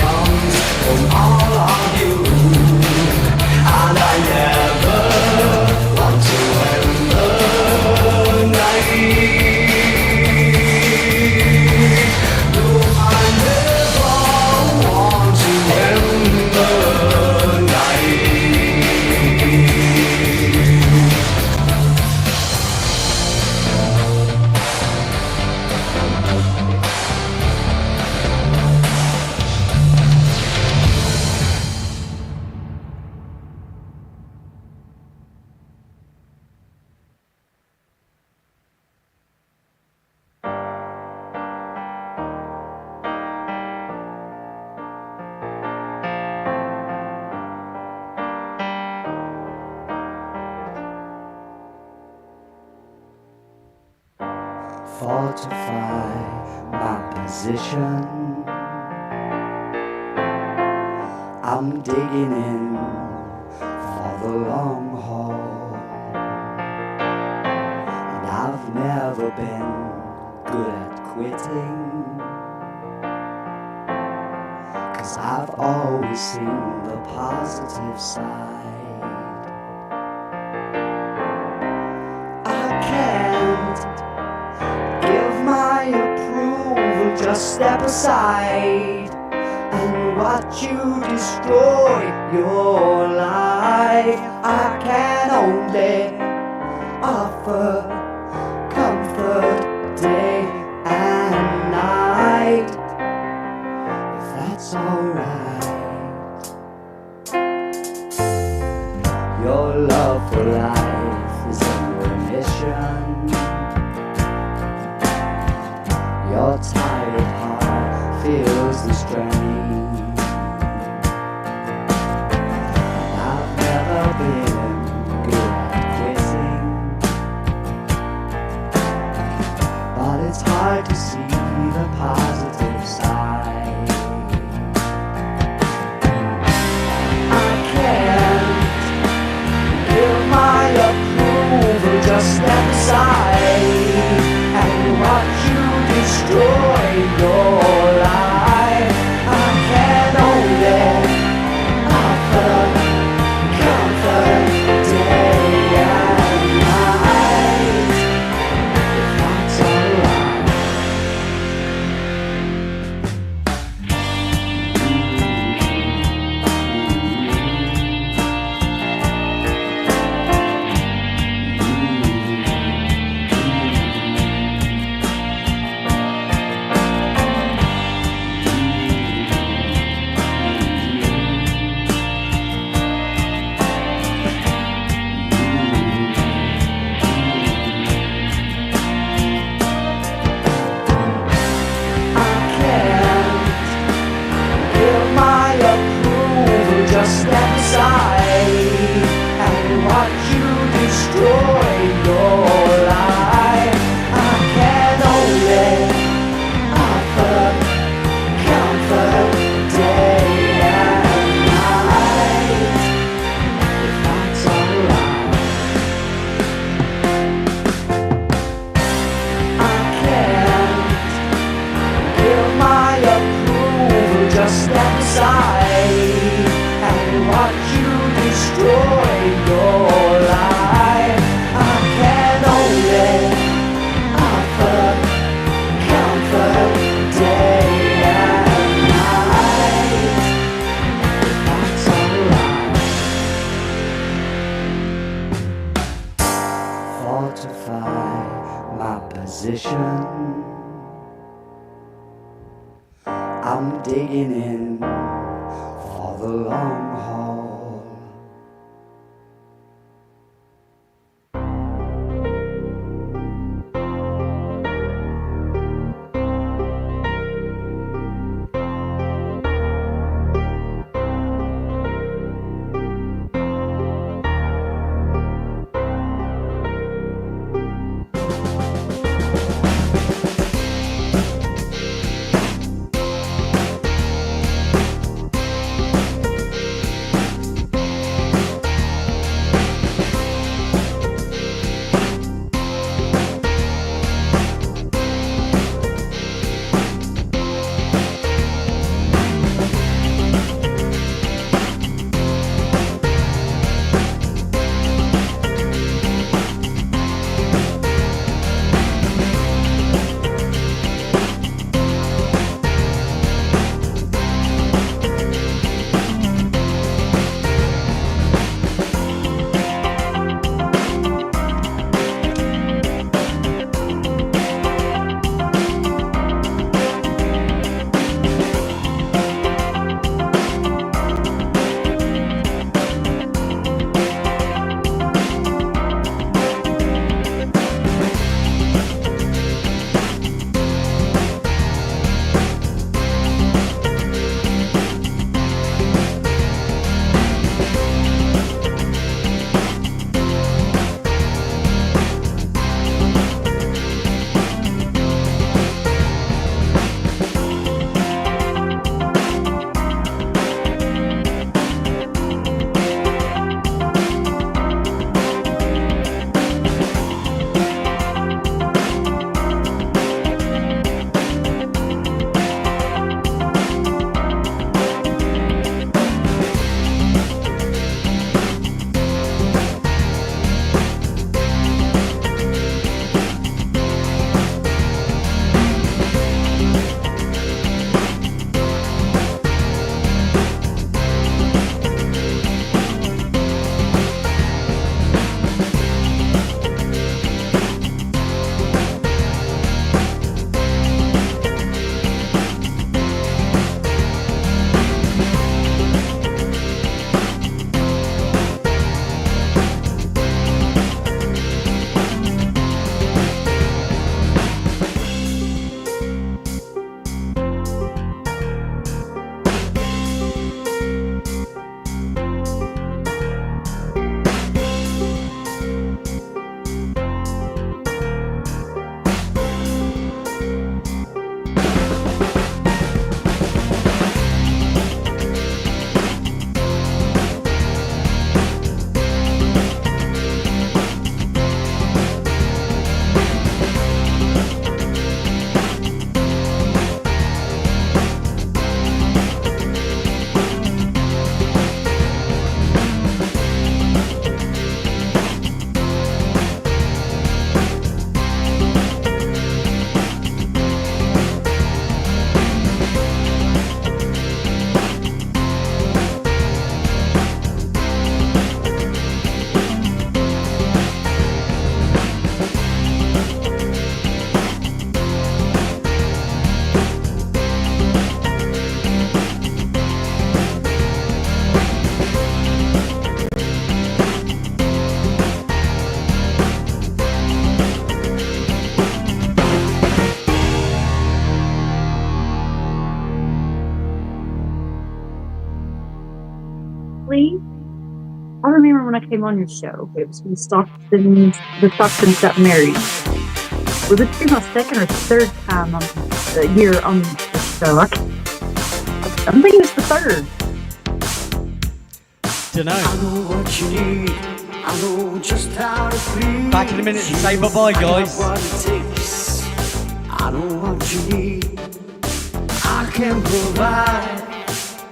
comes from all of you, and I never want to end the night. No, I never want to end the night. Fortify my position. I'm digging in for the long haul, and I've never been good at quitting, 'cause I've always seen the positive side. I can't give my approval, just step aside and watch you destroy your life. I can only offer comfort day and night, if that's alright. Your love for life is in remission. Your tired heart feels the strain. I've never been good at quitting, but it's hard to see the positive side. I can't give my approval, just step aside and watch you destroy your life. I can only offer comfort day and night, if that's alright. I can't give my approval, just step aside and watch you destroy your life. I can only offer comfort day and night, if that's alright. I can't give my approval, just step aside and watch you destroy your life. I can only offer comfort day and night, if that's alright. Fortify my position. I'm digging in for the long haul. when I came on your show. It was when the Stocktons got married. Was it my second or third time on the year on the show? I'm thinking it's the third. Dunno. I know what you need. I know just how to please. Back in a minute to say bye-bye, guys. I know what it takes. I know what you need. I can provide.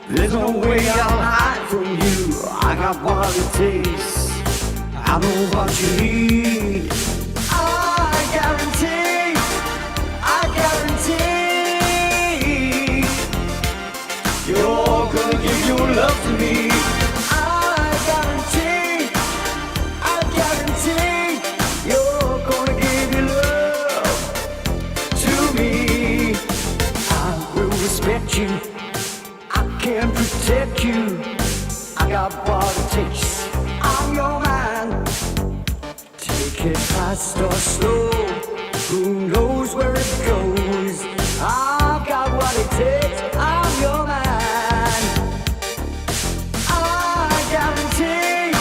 There's no way I'll hide from you. I got what it takes. I know what you need. I guarantee. You're gonna give your love to me. I guarantee. You're gonna give your love to me. I will respect you. I can protect you. I got what it takes. I'm your man. Take it fast or slow. Who knows where it goes? I've got what it takes. I'm your man. I guarantee.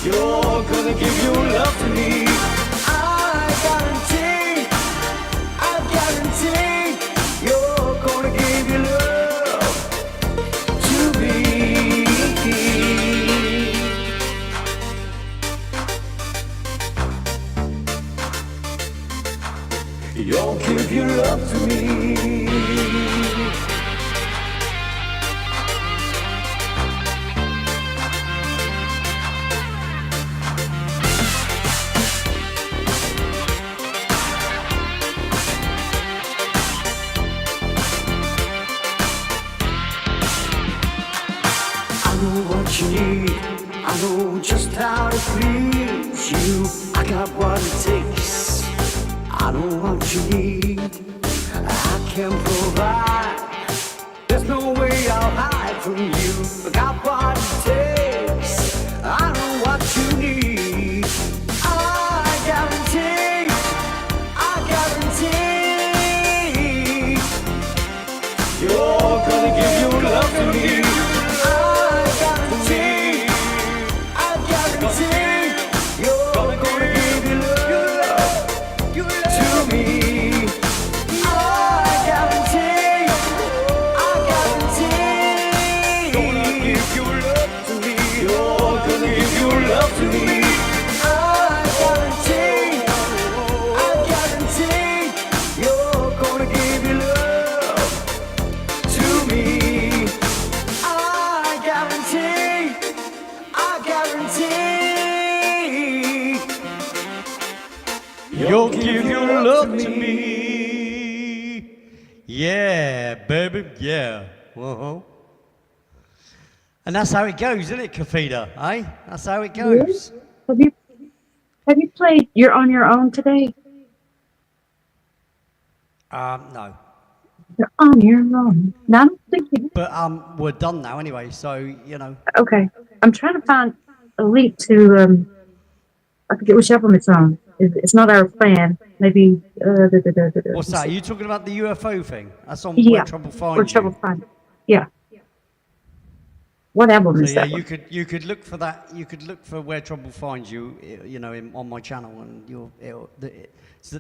You're gonna give your love to me. I guarantee. You're gonna give your love to me. You'll give your love to me. I know what you need. I know just how to please you. I got what it takes. I know what you need. I can provide. There's no way I'll hide from you. I got what it takes. I know what you need. I guarantee. You're gonna give your love to me. I guarantee. You're gonna give your love to me. I guarantee. Gonna give your love to me. You're gonna give your love to me. I guarantee. You're gonna give your love to me. I guarantee. You'll give your love to me. Yeah, baby, yeah. Uh-huh. And that's how it goes, isn't it, Kafida? Eh? That's how it goes. Have you played You're on Your Own today? No. You're on your own. No, I don't think you did. But we're done now anyway, so, you know. Okay. I'm trying to find a link to, I forget which album it's on. It's not Our Plan. Maybe, What's that? Are you talking about the UFO thing? That's on Yeah. Where Trouble Finds Where You. Trouble Finds You. Yeah. What album So is yeah, that? you could look for that. You could look for Where Trouble Finds You, you know, on my channel, and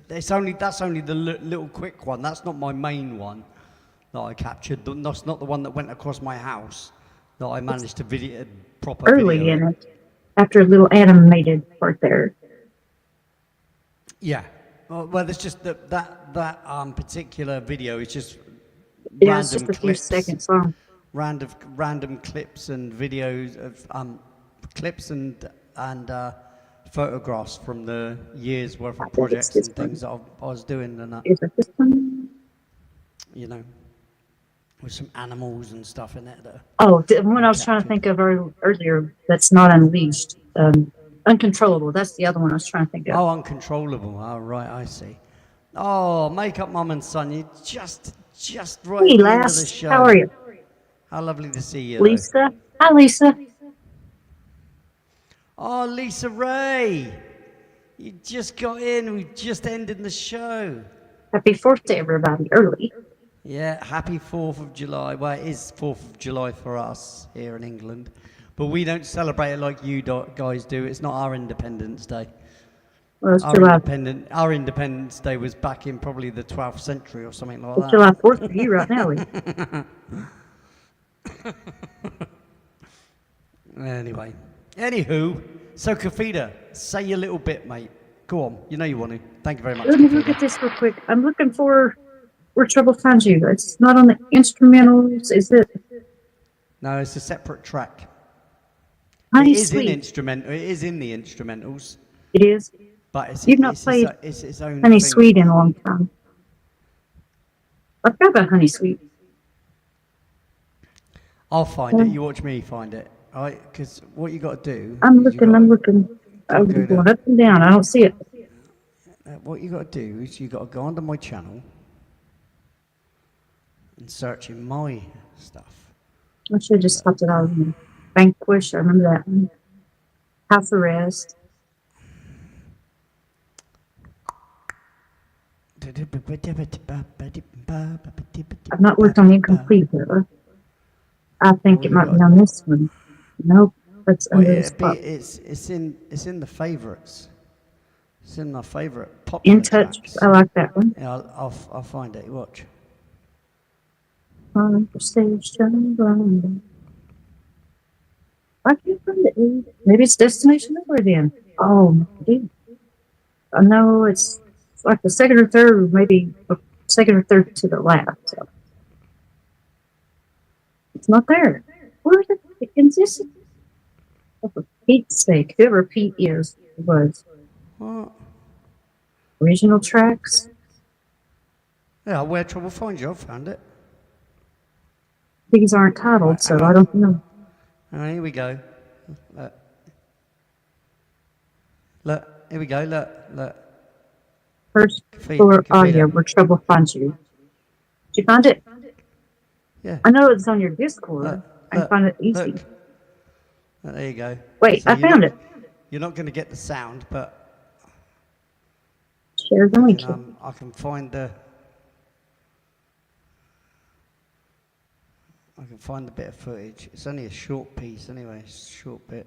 that's only the little quick one. That's not my main one that I captured. That's not the one that went across my house that I managed to video proper Early video. in it, after a little animated part there. Yeah. Well, it's just that particular video is just Yeah, it's just random a few clips. seconds long. Random clips and videos of clips and photographs from the year's worth of projects this and things that I was doing, and Is it this one? you know, with some animals and stuff in it. Oh, the one I was trying to think of earlier. That's not Unleashed. Uncontrollable. That's the other one I was trying to think of. Oh, Uncontrollable. Oh, right, I see. Oh, Makeup Mum and Son, you just right Hey, at the end of the lass. show. How are you? How lovely to see you. though. Lisa? Hi, Lisa. Oh, Lisa Ray. You just got in. We just ended the show. Happy 4th to everybody early. Yeah, happy 4th of July. Well, it is 4th of July for us here in England. But we don't celebrate it like you guys do. It's not our Independence Day. Well, it's July. Our Independence Day was back in probably the 12th century or something like It's that. July 4th for you right now. Lee. Anyway. Anywho, so Kafida, say your little bit, mate. Go on. You know you want to. Thank you very much, Let me look Kafida. at this real quick. I'm looking for where Trouble Finds You. It's not on the instrumentals, is it? No, it's a separate track. Honey It is Sweet. It is in the instrumentals, It is. but it's You've not played it's its own Honey thing. Sweet in a long time. I forgot about Honey Sweet. I'll find it. You watch me find it. All right? Because what you got to do. I'm is looking. I'm go going down. up and down. I don't see it. What you got to do is you got to go onto my channel and search in my stuff. I should have just stopped it out. Vanquish. I remember that one. House Arrest. I've not worked on Incomplete yet. I think it might be on this one. Nope. That's Well, under the it'd be, spot. it's in the favourites. It's in my favourite pop. In Touch. I like that one. Yeah, I'll find it. Watch. Conversation. I can't find it. Maybe it's Destination Nowhere then. Oh, dude. I know it's like the second or third, maybe second or third to the last. So. It's not there. Where the is this? Oh, for Pete's sake, whoever Pete was. What? Original tracks. Yeah, Where Trouble Finds You. I found it. These aren't titled, so I don't know. Oh, here we go. Look, here we go. Look. First Feed- floor feed audio, it. Where Trouble Finds You. Did you find it? Yeah. I know it's on your Discord. Look, I can find it easy. Look. There you go. Wait, So I found it. You're not going to get the sound, but Share the link. I can find the. I can find the bit of footage. It's only a short piece anyway. It's a short bit.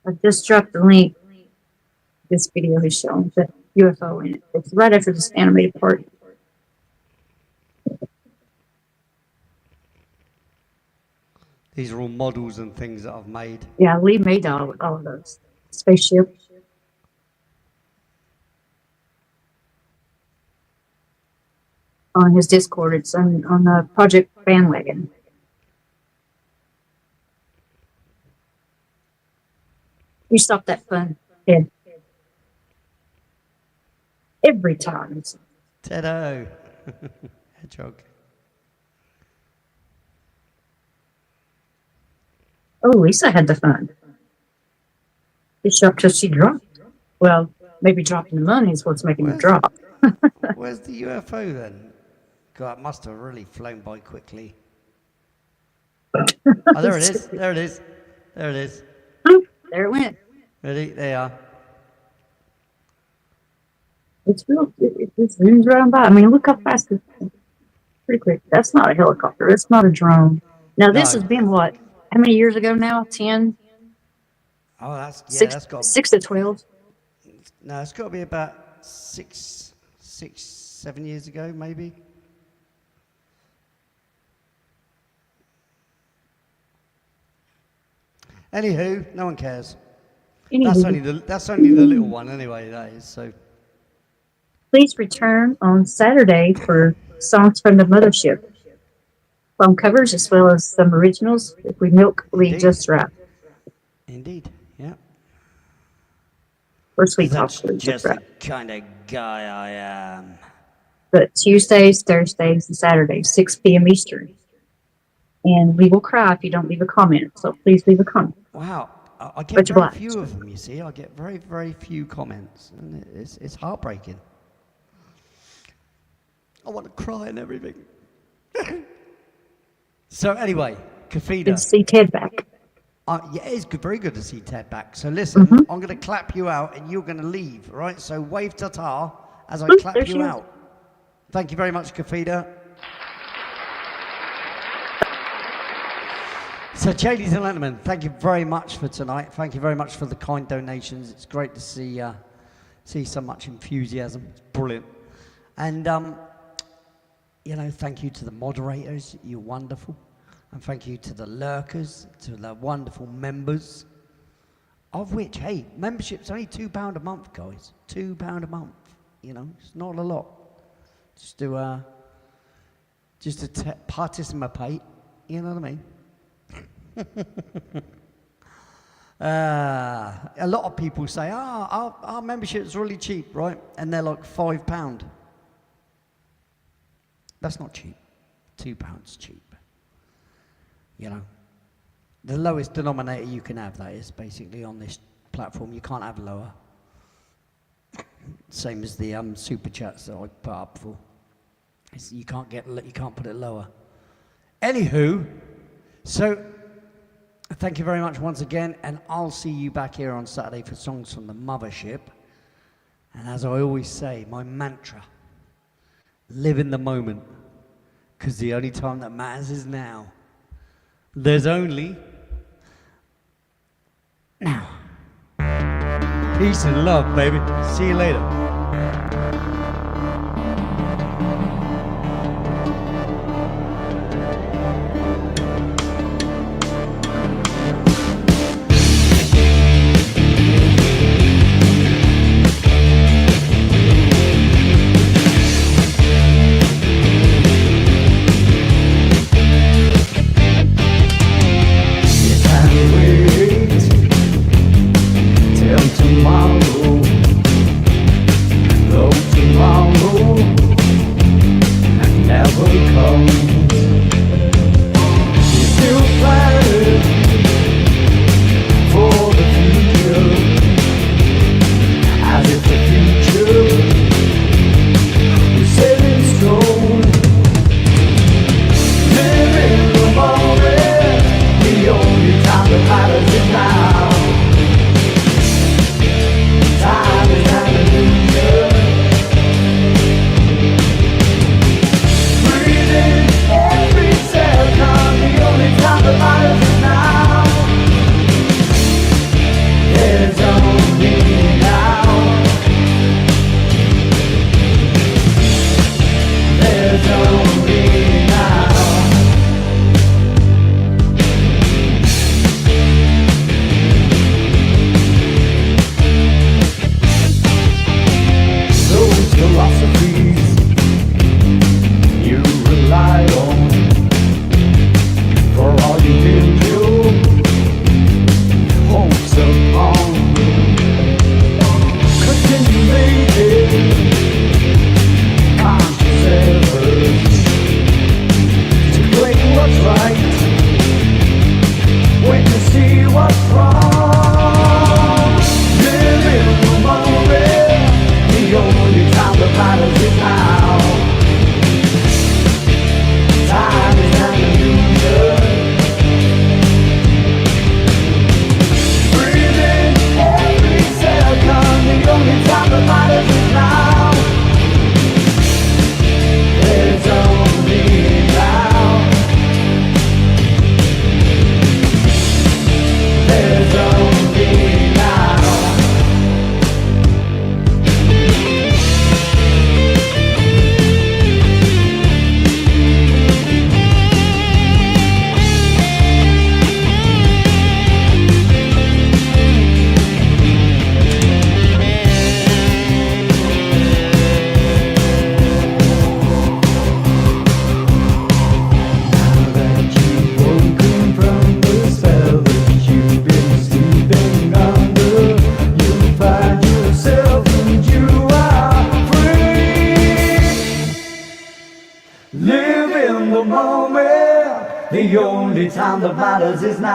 I just dropped the link. This video is showing the UFO in it. It's right after this animated part. These are all models and things that I've made. Yeah, Lee made all of those. Spaceship. On his Discord, it's on the Project Bandwagon. You stop that fun, Ed. Every time. Ted-O. Hedgehog. Oh, Lisa had the fun. It's up till she dropped. Well, maybe dropping the money is what's making her drop. Where's the UFO then? God, it must have really flown by quickly. Oh, there it is. There it is. There it is. There it went. Ready? There you are. It's real. It just zooms right on by. I mean, look how fast it's pretty quick. That's not a helicopter. It's not a drone. Now, this No. has been what? How many years ago now? 10? Oh, that's Six, got 6 to 12? no, it's got to be about 7 years ago, maybe. Anywho, no one cares. Anywho, That's only the little one anyway. That is so. please return on Saturday for songs from the mothership. Phone covers as well as some originals if we milk Lee Indeed. just right. Indeed, yeah. Or sweet talk That's Lee just just the right. kind of guy I am. But Tuesdays, Thursdays, and Saturdays, 6 p.m. Eastern. And we will cry if you don't leave a comment. So please leave a comment. Wow, I get But you're very black. few of them. You see, I get very, very few comments, and it's heartbreaking. I want to cry and everything. So anyway, Good to Kafida, see Ted back. yeah, it's good, very good to see Ted back. So listen, Mm-hmm. I'm going to clap you out, and you're going to leave, right? So wave ta-ta as I Oop, clap there she you is. out. Thank you very much, Kafida. So, ladies and gentlemen, thank you very much for tonight. Thank you very much for the kind donations. It's great to see so much enthusiasm. It's brilliant. And, thank you to the moderators. You're wonderful. And thank you to the lurkers, to the wonderful members, of which, hey, membership's only £2 a month, guys. £2 a month. It's not a lot. Just to participate, you know what I mean? A lot of people say, our membership's really cheap, right? And they're like £5. That's not cheap. £2 cheap. The lowest denominator you can have, that is basically on this platform. You can't have lower. Same as the super chats that I put up for. You can't put it lower. Anywho, so thank you very much once again, and I'll see you back here on Saturday for Songs from the Mothership. And as I always say, my mantra: live in the moment, because the only time that matters is now. There's only now. Peace and love, baby. See you later. The only time that matters is now.